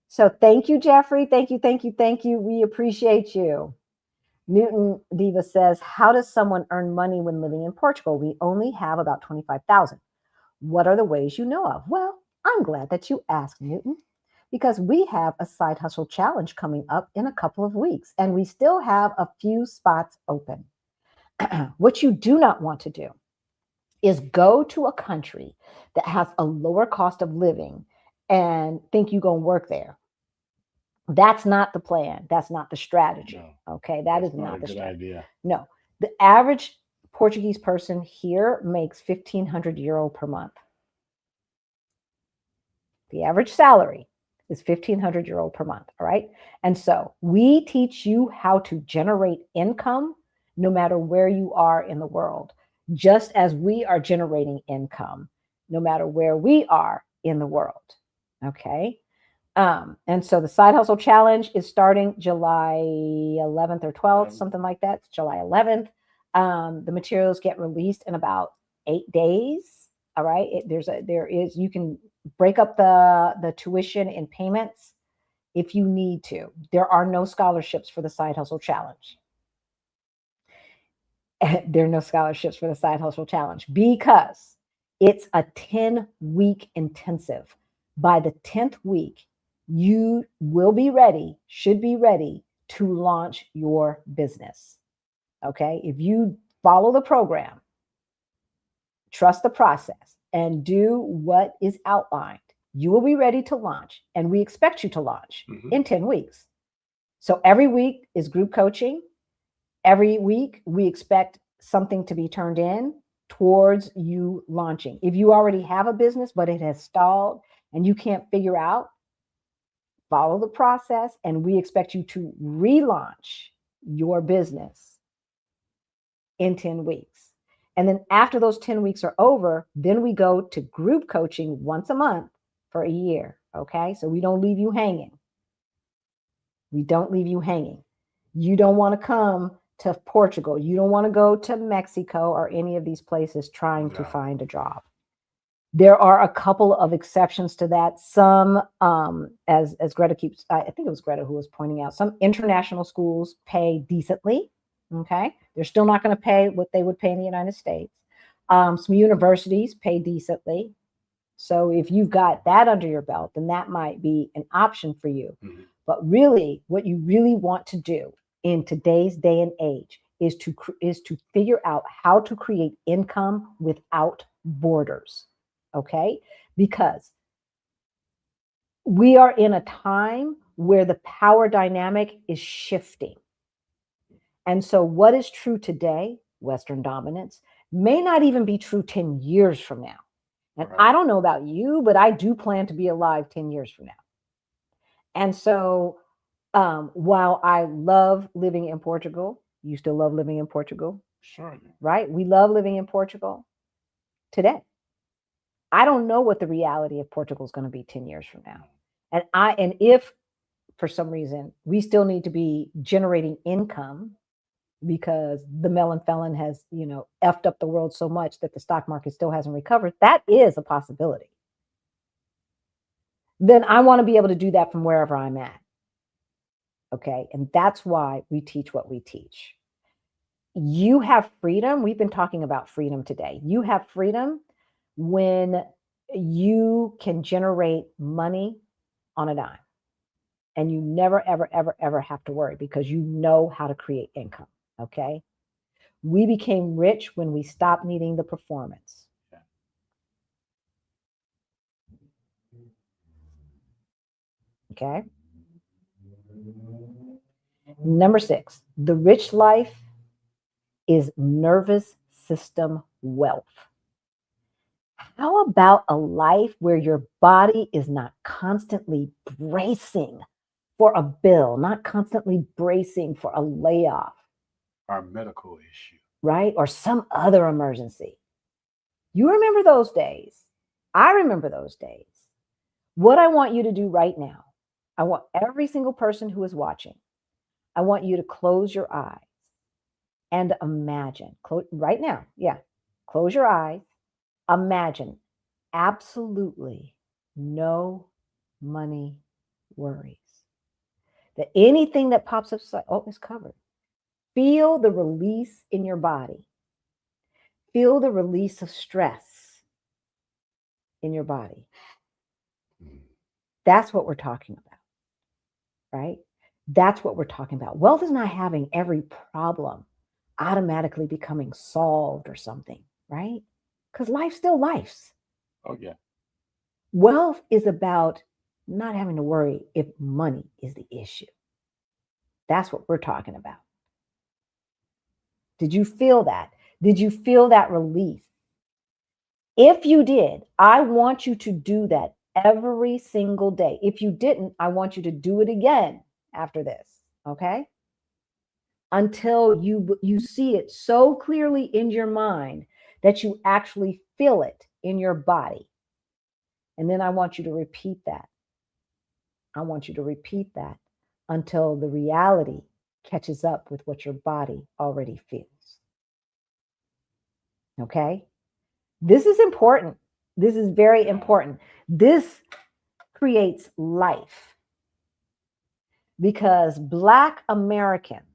So thank you, Jeffrey. Thank you. We appreciate you. Newton Diva says, how does someone earn money when living in Portugal? We only have about 25,000. What are the ways you know of? Well, I'm glad that you asked, Newton, because we have a side hustle challenge coming up in a couple of weeks, and we still have a few spots open. What you do not want to do is go to a country that has a lower cost of living and think you're going to work there. That's not the plan. That's not the strategy. No, okay, that is not the strategy. Idea. No, the average Portuguese person here makes 1,500 euro per month. The average salary is 1,500 euro per month. All right. And so we teach you how to generate income no matter where you are in the world, just as we are generating income no matter where we are in the world. Okay. And so the side hustle challenge is starting July 11th or 12th, something like that. It's July 11th. The materials get released in about 8 days. All right. You can break up the tuition in payments if you need to. There are no scholarships for the side hustle challenge. There are no scholarships for the side hustle challenge because it's a 10-week intensive. By the 10th week, you will be ready, should be ready to launch your business. Okay. If you follow the program, trust the process, and do what is outlined, you will be ready to launch. And we expect you to launch in 10 weeks. So every week is group coaching. Every week we expect something to be turned in towards you launching. If you already have a business, but it has stalled and you can't figure out, follow the process, and we expect you to relaunch your business in 10 weeks. And then after those 10 weeks are over, then we go to group coaching once a month for a year. Okay. So we don't leave you hanging. We don't leave you hanging. You don't want to come to Portugal. You don't want to go to Mexico or any of these places trying to find a job. There are a couple of exceptions to that. Some, as Greta keeps, I think it was Greta who was pointing out, some international schools pay decently. Okay. They're still not going to pay what they would pay in the United States. Some universities pay decently. So if you've got that under your belt, then that might be an option for you. Mm-hmm. But really, what you really want to do in today's day and age is to figure out how to create income without borders. Okay? Because we are in a time where the power dynamic is shifting. And so what is true today, Western dominance, may not even be true 10 years from now. And right. I don't know about you, but I do plan to be alive 10 years from now. And so while I love living in Portugal, you still love living in Portugal? Sure. Right? We love living in Portugal today. I don't know what the reality of Portugal is going to be 10 years from now. And if for some reason we still need to be generating income because the melon felon has, effed up the world so much that the stock market still hasn't recovered, that is a possibility. Then I want to be able to do that from wherever I'm at. Okay. And that's why we teach what we teach. You have freedom. We've been talking about freedom today. You have freedom when you can generate money on a dime. And you never, ever, ever, ever have to worry because you know how to create income. Okay. We became rich when we stopped needing the performance. Okay. Number 6, the rich life is nervous system wealth. How about a life where your body is not constantly bracing for a bill, not constantly bracing for a layoff? Our medical issue. Right? Or some other emergency. You remember those days. I remember those days. What I want you to do right now, I want every single person who is watching, I want you to close your eyes and imagine, right now, close your eyes, imagine absolutely no money worries. That anything that pops up, it's covered. Feel the release in your body. Feel the release of stress in your body. That's what we're talking about, right? That's what we're talking about. Wealth is not having every problem automatically becoming solved or something, right? Because life's still life's. Oh, yeah. Wealth is about not having to worry if money is the issue. That's what we're talking about. Did you feel that? Did you feel that release? If you did, I want you to do that every single day. If you didn't, I want you to do it again after this, okay? Until you see it so clearly in your mind that you actually feel it in your body. And then I want you to repeat that. I want you to repeat that until the reality catches up with what your body already feels. Okay? This is important. This is very important. This creates life because Black Americans,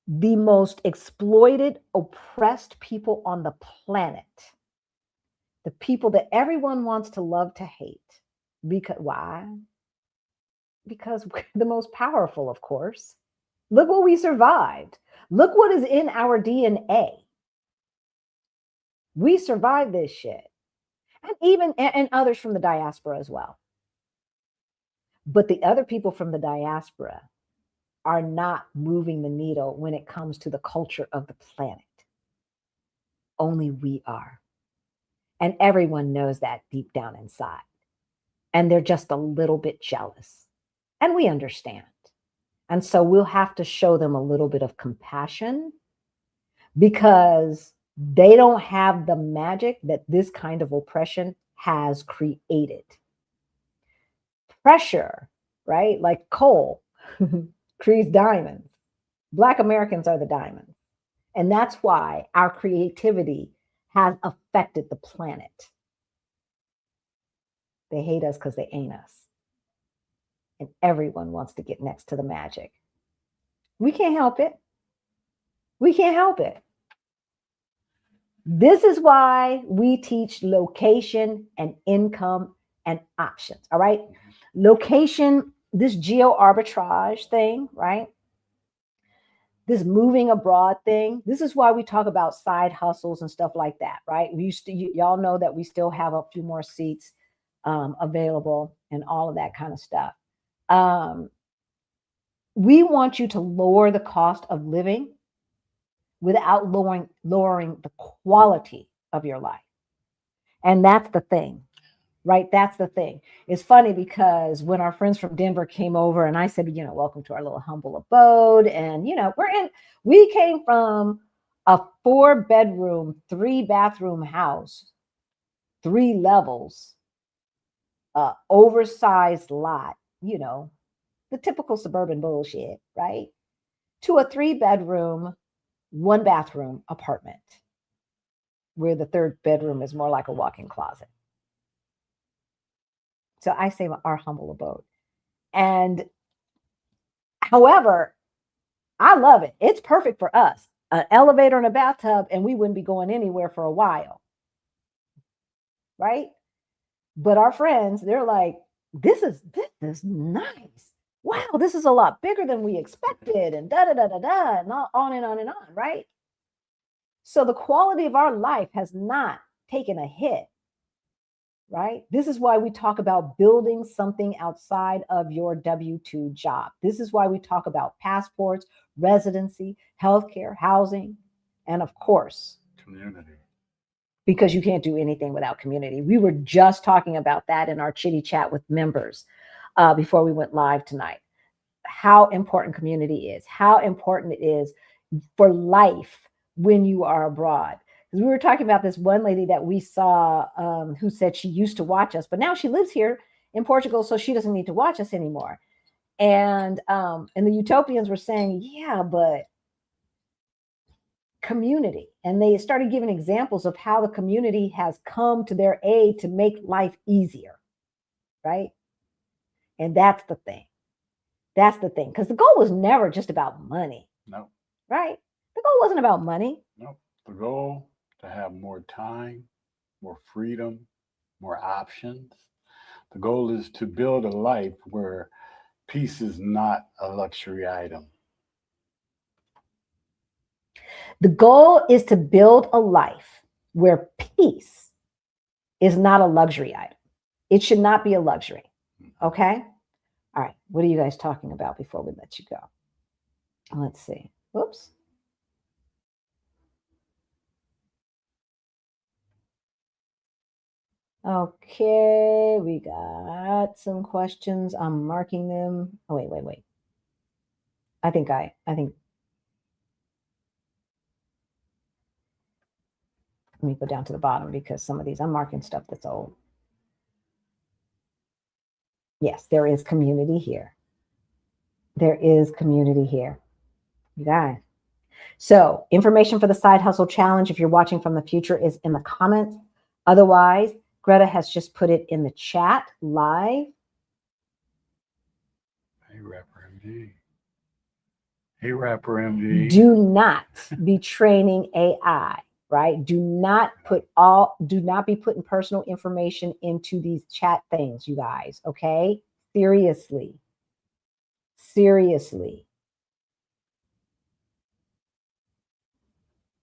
the most exploited, oppressed people on the planet, the people that everyone wants to love to hate. Because why? Because we're the most powerful, of course. Look what we survived. Look what is in our DNA. We survived this shit. And others from the diaspora as well. But the other people from the diaspora are not moving the needle when it comes to the culture of the planet. Only we are. And everyone knows that deep down inside. And they're just a little bit jealous. And we understand. And so we'll have to show them a little bit of compassion because they don't have the magic that this kind of oppression has created. Pressure, right? Like coal creates diamonds. Black Americans are the diamonds. And that's why our creativity has affected the planet. They hate us because they ain't us. And everyone wants to get next to the magic. We can't help it. We can't help it. This is why we teach location and income and options. All right. Location, this geo arbitrage thing, right? This moving abroad thing. This is why we talk about side hustles and stuff like that, right? Y'all know that we still have a few more seats available and all of that kind of stuff. We want you to lower the cost of living without lowering the quality of your life. And that's the thing, right? That's the thing. It's funny because when our friends from Denver came over and I said, welcome to our little humble abode. And, we came from a 4-bedroom, 3-bathroom house, 3 levels, oversized lot, the typical suburban bullshit, right? To a 3-bedroom, 1-bathroom apartment where the 3rd bedroom is more like a walk-in closet. So I say our humble abode. And however, I love it. It's perfect for us. An elevator and a bathtub, and we wouldn't be going anywhere for a while. Right? But our friends, they're like, this is nice. Wow, this is a lot bigger than we expected, and da-da-da-da-da, and on and on and on, right? So the quality of our life has not taken a hit, right? This is why we talk about building something outside of your W-2 job. This is why we talk about passports, residency, healthcare, housing, and of course, community. Because you can't do anything without community. We were just talking about that in our chitty chat with members before we went live tonight. How important community is, how important it is for life when you are abroad. Because we were talking about this one lady that we saw who said she used to watch us, but now she lives here in Portugal, so she doesn't need to watch us anymore. And the Utopians were saying, yeah, but community. And they started giving examples of how the community has come to their aid to make life easier, right? And that's the thing. That's the thing. Because the goal was never just about money. No. Right? The goal wasn't about money. No. The goal to have more time, more freedom, more options. The goal is to build a life where peace is not a luxury item. The goal is to build a life where peace is not a luxury item. It should not be a luxury. Okay? All right. What are you guys talking about before we let you go? Let's see. Whoops. Okay, we got some questions. I'm marking them. Oh, wait. I think let me go down to the bottom because some of these I'm marking stuff that's old. Yes, there is community here. There is community here. You guys. So information for the Side Hustle Challenge, if you're watching from the future, is in the comments. Otherwise, Greta has just put it in the chat live. Hey, Rapper MD. Hey, Rapper MD. Do not be training AI, right? Do not be putting personal information into these chat things, you guys, okay? Seriously.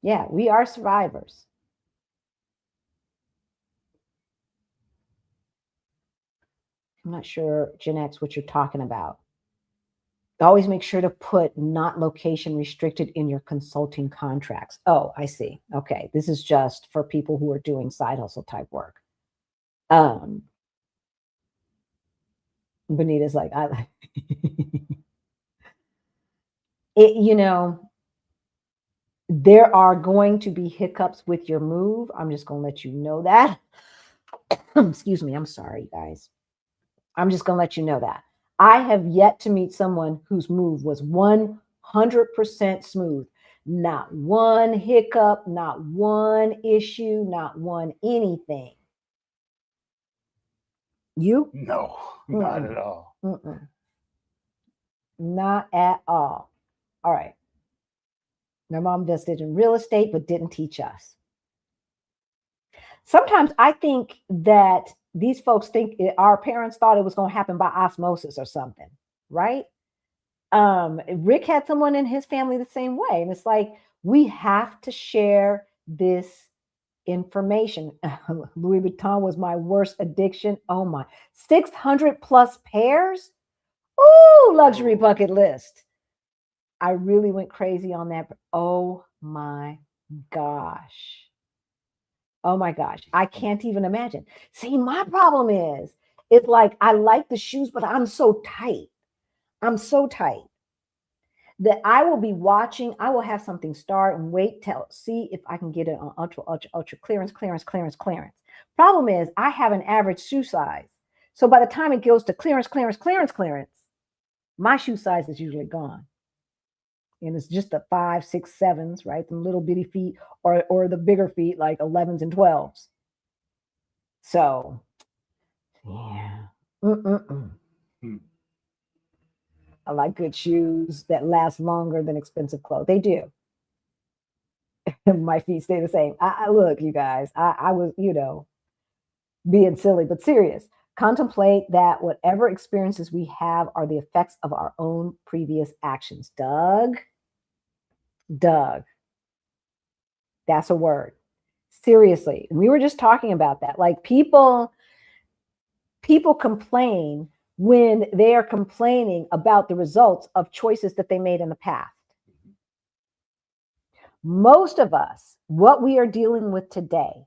Yeah, we are survivors. I'm not sure, Gen X, what you're talking about. Always make sure to put not location restricted in your consulting contracts. Oh, I see. Okay. This is just for people who are doing side hustle type work. Benita's like, you know, there are going to be hiccups with your move. I'm just going to let you know that. Excuse me. I'm sorry, guys. I'm just going to let you know that. I have yet to meet someone whose move was 100% smooth. Not one hiccup, not one issue, not one anything. You? No, not at all. Mm-mm. Not at all. All right. My mom invested in real estate, but didn't teach us. Sometimes I think that these folks think our parents thought it was going to happen by osmosis or something, right? Rick had someone in his family the same way. And it's like, we have to share this information. Louis Vuitton was my worst addiction. Oh my, 600 plus pairs. Ooh, luxury bucket list. I really went crazy on that. Oh my gosh. Oh my gosh. I can't even imagine. See, my problem is, it's like I like the shoes, but I'm so tight. I'm so tight that I will be watching. I will have something start and wait till see if I can get it on ultra clearance. Problem is, I have an average shoe size. So by the time it goes to clearance, my shoe size is usually gone. And it's just the 5, 6, 7s, right? The little bitty feet, or the bigger feet, like 11s and 12s. So, yeah. Hmm. I like good shoes that last longer than expensive clothes. They do. My feet stay the same. I look, you guys, I was, being silly, but serious. Contemplate that whatever experiences we have are the effects of our own previous actions. Doug, that's a word. Seriously. We were just talking about that. Like people complain when they are complaining about the results of choices that they made in the past. Most of us, what we are dealing with today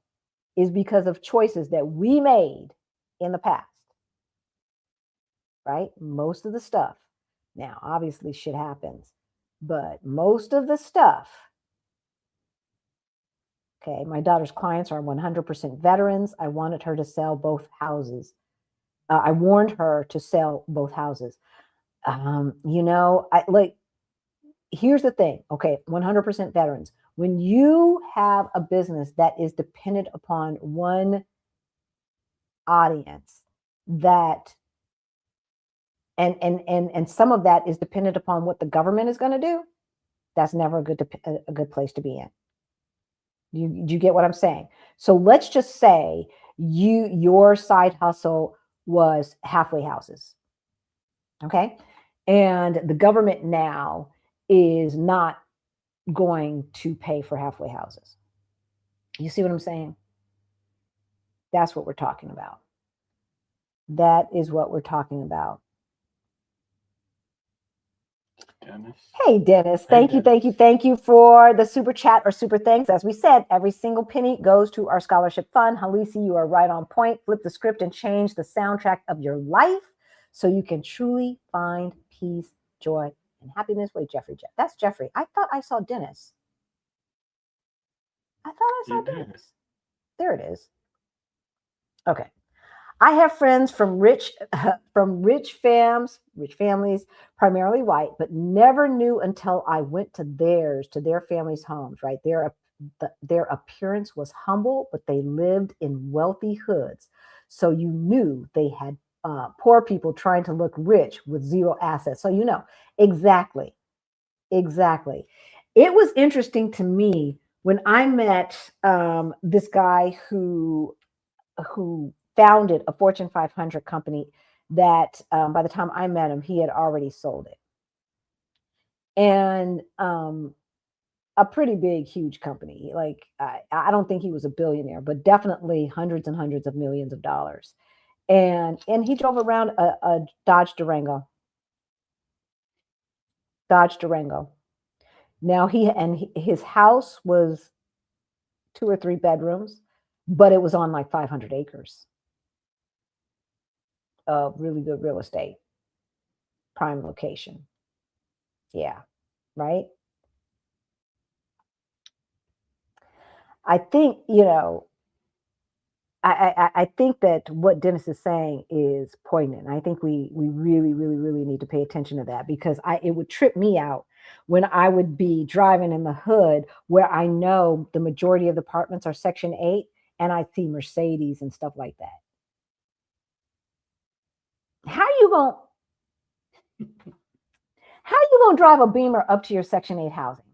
is because of choices that we made in the past, right? Most of the stuff. Now, obviously, shit happens, but most of the stuff, okay, my daughter's clients are 100% veterans. I wanted her to sell both houses. I warned her to sell both houses. I like, here's the thing. Okay, 100% veterans. When you have a business that is dependent upon one audience, that and some of that is dependent upon what the government is going to do, that's never a good place to be in. You get what I'm saying? So let's just say your side hustle was halfway houses. Okay. And the government now is not going to pay for halfway houses. You see what I'm saying? That's what we're talking about. That is what we're talking about. Dennis. Hey, Dennis. Hey, Thank you, Dennis. thank you for the super chat or super thanks. As we said, every single penny goes to our scholarship fund. Halisi, you are right on point. Flip the script and change the soundtrack of your life so you can truly find peace, joy, and happiness. Wait, Jeffrey. That's Jeffrey. I thought I saw Dennis. I thought I saw Dennis. There it is. Okay. I have friends from rich families, primarily white, but never knew until I went to their families' homes, right? Their appearance was humble, but they lived in wealthy hoods. So you knew they had poor people trying to look rich with zero assets. So exactly. It was interesting to me when I met this guy who founded a Fortune 500 company that by the time I met him, he had already sold it. And a pretty big, huge company. Like, I don't think he was a billionaire, but definitely hundreds and hundreds of millions of dollars. And he drove around a Dodge Durango. Now his house was 2 or 3 bedrooms, but it was on like 500 acres of really good real estate, prime location. Yeah. right? I think, I think that what Dennis is saying is poignant. I think we really, really, really need to pay attention to that, because it would trip me out when I would be driving in the hood where I know the majority of the apartments are Section 8, and I see Mercedes and stuff like that. How you going how you gonna drive a Beamer up to your Section 8 housing?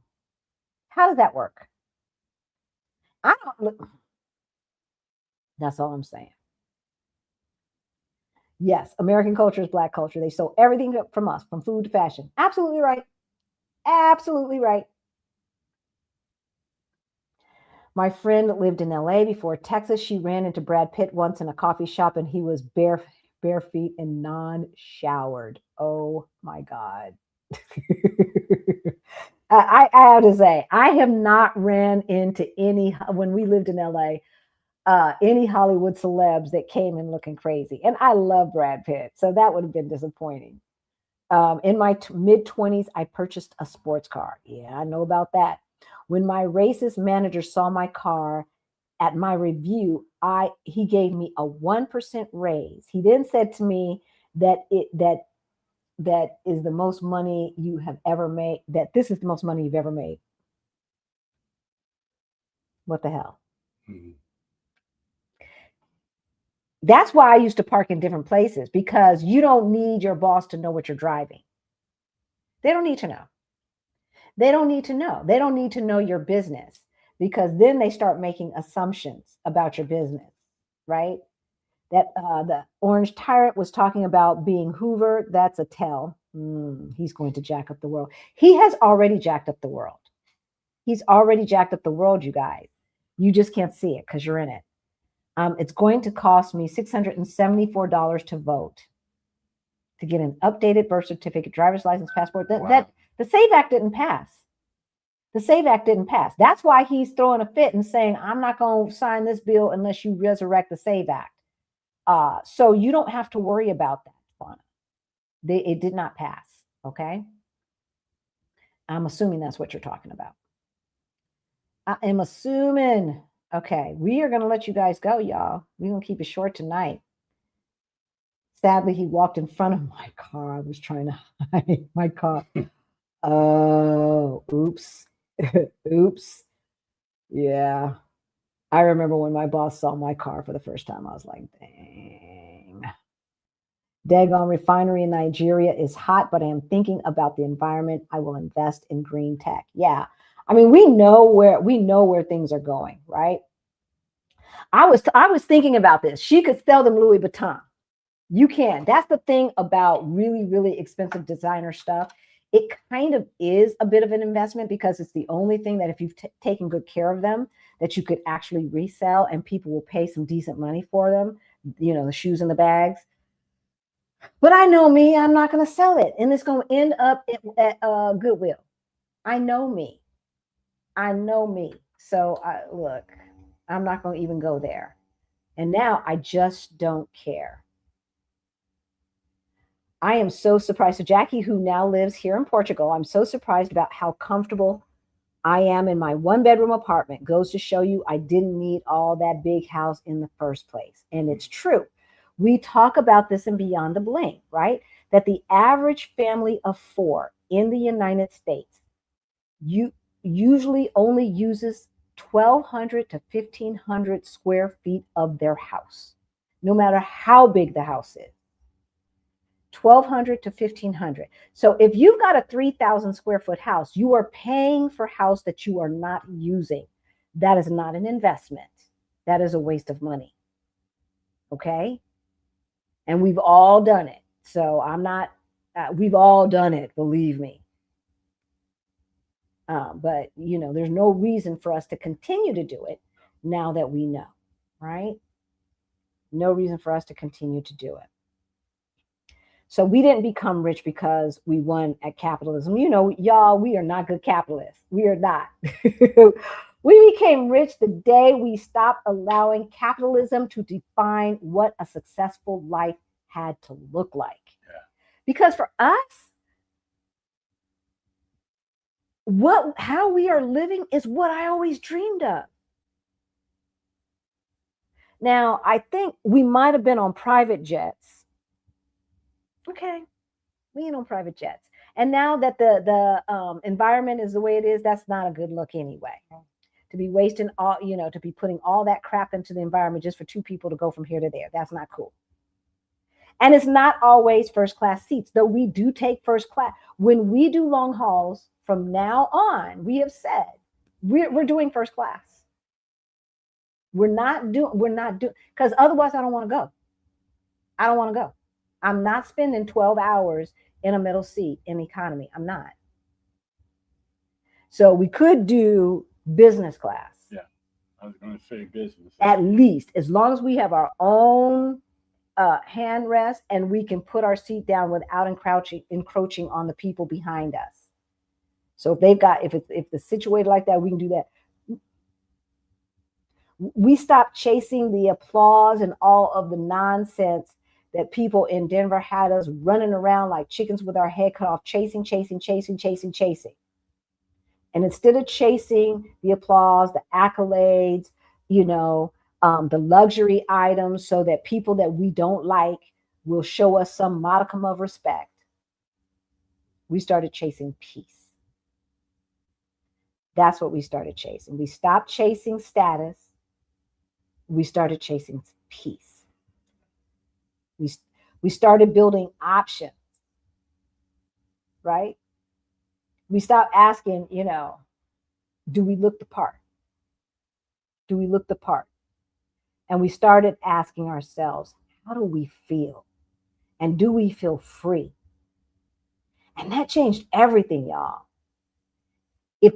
How does that work? I don't look. That's all I'm saying. Yes, American culture is Black culture. They stole everything from us, from food to fashion. Absolutely right. Absolutely right. My friend lived in LA before Texas. She ran into Brad Pitt once in a coffee shop, and he was bare feet and non-showered. Oh my God. I have to say, I have not ran into any, when we lived in LA, any Hollywood celebs that came in looking crazy. And I love Brad Pitt, so that would have been disappointing. In my mid 20s, I purchased a sports car. Yeah, I know about that. When my racist manager saw my car at my review, he gave me a 1% raise. He then said to me that is the most money you have ever made, that this is the most money you've ever made. What the hell? Mm-hmm. That's why I used to park in different places, because you don't need your boss to know what you're driving. They don't need to know. They don't need to know. They don't need to know your business, because then they start making assumptions about your business, right? That the orange tyrant was talking about being Hoover. That's a tell. He's going to jack up the world. He has already jacked up the world. He's already jacked up the world, you guys. You just can't see it because you're in it. It's going to cost me $674 to vote, to get an updated birth certificate, driver's license, passport. That the SAVE Act didn't pass. The SAVE Act didn't pass. That's why he's throwing a fit and saying, I'm not going to sign this bill unless you resurrect the SAVE Act. So you don't have to worry about that, Fauna. It did not pass, okay? I'm assuming that's what you're talking about. I am assuming. Okay, we are going to let you guys go, y'all. We're going to keep it short tonight. Sadly, he walked in front of my car. I was trying to hide my car. Oh, oops. Oops. Yeah. I remember when my boss saw my car for the first time, I was like, dang. Dagon refinery in Nigeria is hot, but I am thinking about the environment. I will invest in green tech. Yeah. I mean, we know where things are going, right? I was thinking about this. She could sell them Louis Vuitton. You can. That's the thing about really, really expensive designer stuff. It kind of is a bit of an investment, because it's the only thing that if you've taken good care of them, that you could actually resell, and people will pay some decent money for them, the shoes and the bags. But I know me, I'm not going to sell it, and it's going to end up at Goodwill. I know me. So look, I'm not going to even go there. And now I just don't care. I am so surprised. So Jackie, who now lives here in Portugal, I'm so surprised about how comfortable I am in my 1-bedroom apartment. Goes to show you I didn't need all that big house in the first place. And it's true. We talk about this in Beyond the Bling, right? That the average family of 4 in the United States usually only uses 1,200 to 1,500 square feet of their house, no matter how big the house is. 1,200 to 1,500. So if you've got a 3,000 square foot house, you are paying for house that you are not using. That is not an investment. That is a waste of money. Okay? And we've all done it. So we've all done it, believe me. But, there's no reason for us to continue to do it now that we know, right? No reason for us to continue to do it. So we didn't become rich because we won at capitalism. Y'all, we are not good capitalists. We are not. We became rich the day we stopped allowing capitalism to define what a successful life had to look like. Yeah. Because for us, how we are living is what I always dreamed of. Now, I think we might have been on private jets. Okay, we ain't on private jets. And now that the environment is the way it is, that's not a good look anyway. To be wasting all, to be putting all that crap into the environment just for two people to go from here to there. That's not cool. And it's not always first class seats, though we do take first class. When we do long hauls from now on, we have said we're doing first class. We're not doing, because otherwise I don't want to go. I don't want to go. I'm not spending 12 hours in a middle seat in economy. I'm not. So we could do business class. Yeah, I was going to say business. At least, as long as we have our own hand rest and we can put our seat down without encroaching on the people behind us. So if they've got, if it's situated like that, we can do that. We stopped chasing the applause and all of the nonsense that people in Denver had us running around like chickens with our head cut off, chasing. And instead of chasing the applause, the accolades, the luxury items so that people that we don't like will show us some modicum of respect, we started chasing peace. That's what we started chasing. We stopped chasing status. We started chasing peace. We started building options, right? We stopped asking, do we look the part? Do we look the part? And we started asking ourselves, how do we feel? And do we feel free? And that changed everything, y'all. If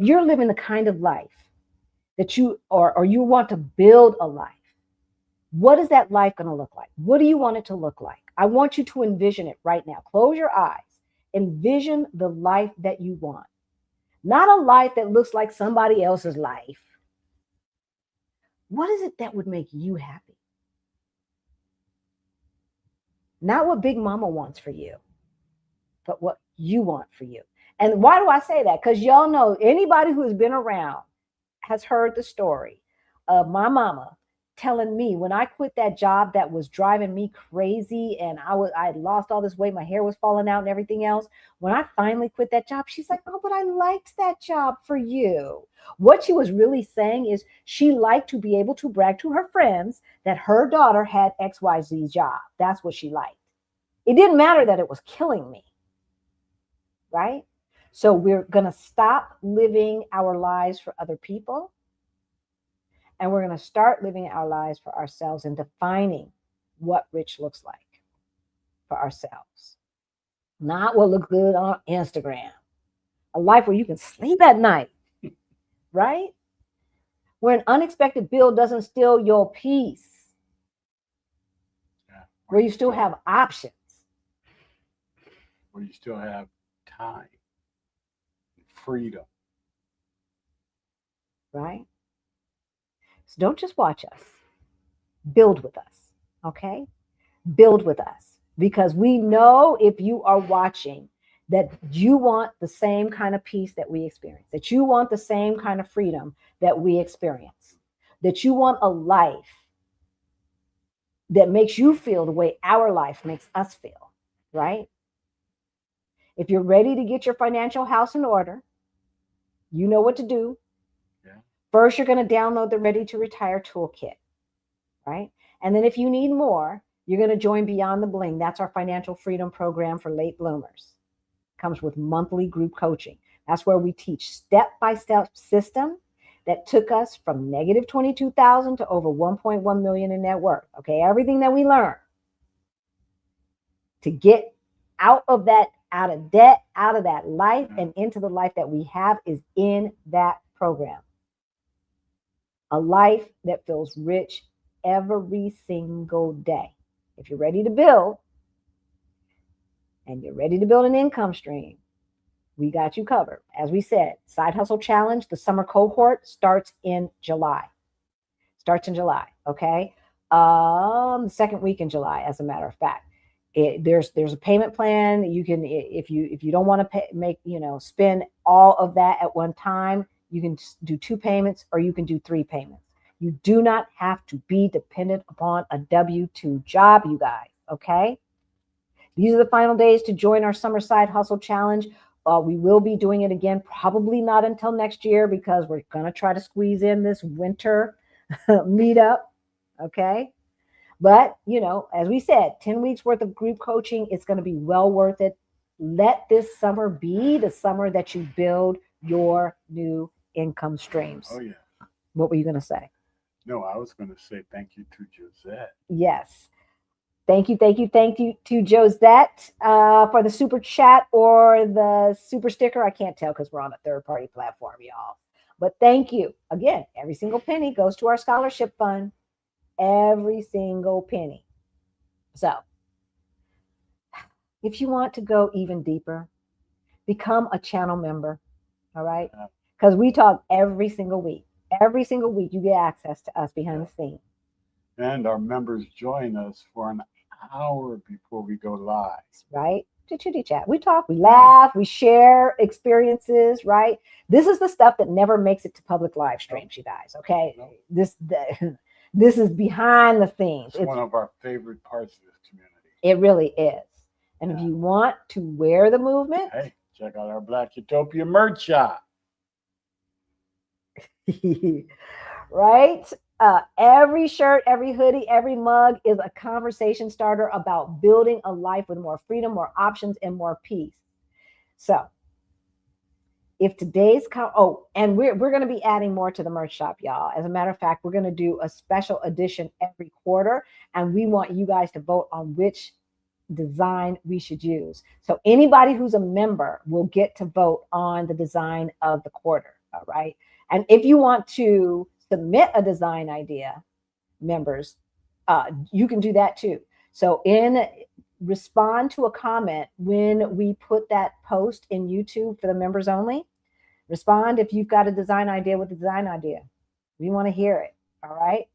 you're living the kind of life that you or you want to build a life, what is that life going to look like? What do you want it to look like? I want you to envision it right now. Close your eyes. Envision the life that you want. Not a life that looks like somebody else's life. What is it that would make you happy? Not what Big Mama wants for you, but what you want for you. And why do I say that? Because y'all know, anybody who has been around has heard the story of my mama telling me when I quit that job that was driving me crazy and I had lost all this weight, my hair was falling out and everything else. When I finally quit that job, she's like, oh, but I liked that job for you. What she was really saying is she liked to be able to brag to her friends that her daughter had XYZ job. That's what she liked. It didn't matter that it was killing me, right? So we're going to stop living our lives for other people. And we're going to start living our lives for ourselves and defining what rich looks like for ourselves. Not what looks good on Instagram. A life where you can sleep at night, right? Where an unexpected bill doesn't steal your peace. Yeah. Where you still have options. Where you still have time, freedom. Right? So don't just watch us. Build with us, okay? Build with us. Because we know if you are watching that you want the same kind of peace that we experience, that you want the same kind of freedom that we experience, that you want a life that makes you feel the way our life makes us feel, right? If you're ready to get your financial house in order, you know what to do. Yeah. First, you're going to download the Ready to Retire toolkit, right? And then if you need more, you're going to join Beyond the Bling. That's our financial freedom program for late bloomers. Comes with monthly group coaching. That's where we teach step-by-step system that took us from negative 22,000 to over 1.1 million in net worth. Okay, everything that we learned to get out of that, out of debt, out of that life, and into the life that we have is in that program. A life that feels rich every single day. If you're ready to build and you're ready to build an income stream, we got you covered. As we said, Side Hustle Challenge, the summer cohort starts in July. Okay? The second week in July, as a matter of fact. There's a payment plan. You can, if you don't want to spend all of that at one time, you can do 2 payments or you can do 3 payments. You do not have to be dependent upon a W-2 job, you guys. Okay. These are the final days to join our Summer Side Hustle Challenge. We will be doing it again, probably not until next year, because we're going to try to squeeze in this winter meetup. Okay. But, as we said, 10 weeks worth of group coaching, it's going to be well worth it. Let this summer be the summer that you build your new income streams. Oh, yeah. What were you going to say? No, I was going to say thank you to Josette. Yes. Thank you to Josette for the super chat or the super sticker. I can't tell because we're on a third-party platform, y'all. But thank you. Again, every single penny goes to our scholarship fund. Every single penny. So, if you want to go even deeper, become a channel member. All right? Because we talk every single week. Every single week, you get access to us behind the scenes. And our members join us for an hour before we go live. Right? Chitty chat. We talk, we laugh, we share experiences, right? This is the stuff that never makes it to public live streams, you guys. Okay? This is behind the scenes. It's one of our favorite parts of this community. It really is. And if you want to wear the movement, hey, check out our Black Utopia merch shop. Right? Every shirt, every hoodie, every mug is a conversation starter about building a life with more freedom, more options, and more peace. So, if today's and we're going to be adding more to the merch shop, y'all. As a matter of fact, we're going to do a special edition every quarter, and we want you guys to vote on which design we should use. So anybody who's a member will get to vote on the design of the quarter. All right. And if you want to submit a design idea, members, you can do that too. So respond to a comment when we put that post in YouTube for the members only. Respond if you've got a design idea with a design idea. We want to hear it. All right.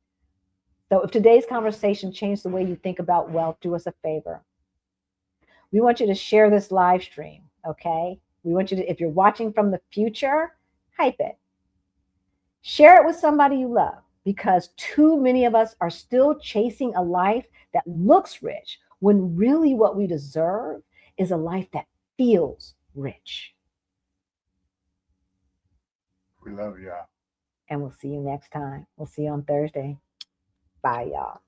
So if today's conversation changed the way you think about wealth, do us a favor. We want you to share this live stream. Okay. We want you to, if you're watching from the future, hype it. Share it with somebody you love, because too many of us are still chasing a life that looks rich when really what we deserve is a life that feels rich. We love y'all. And we'll see you next time. We'll see you on Thursday. Bye, y'all.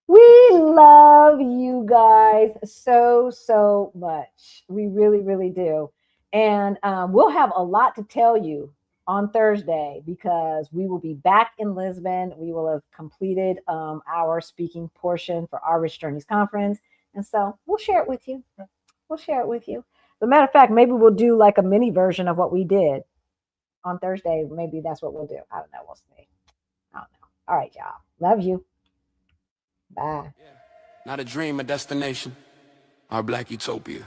We love you guys so much. We really, really do. And we'll have a lot to tell you on Thursday, because we will be back in Lisbon. We will have completed our speaking portion for our Rich Journeys conference. And so we'll share it with you. We'll share it with you. As a matter of fact, maybe we'll do like a mini version of what we did on Thursday. Maybe that's what we'll do. I don't know. We'll see. I don't know. All right, y'all. Love you. Bye. Not a dream, a destination. Our Black Utopia.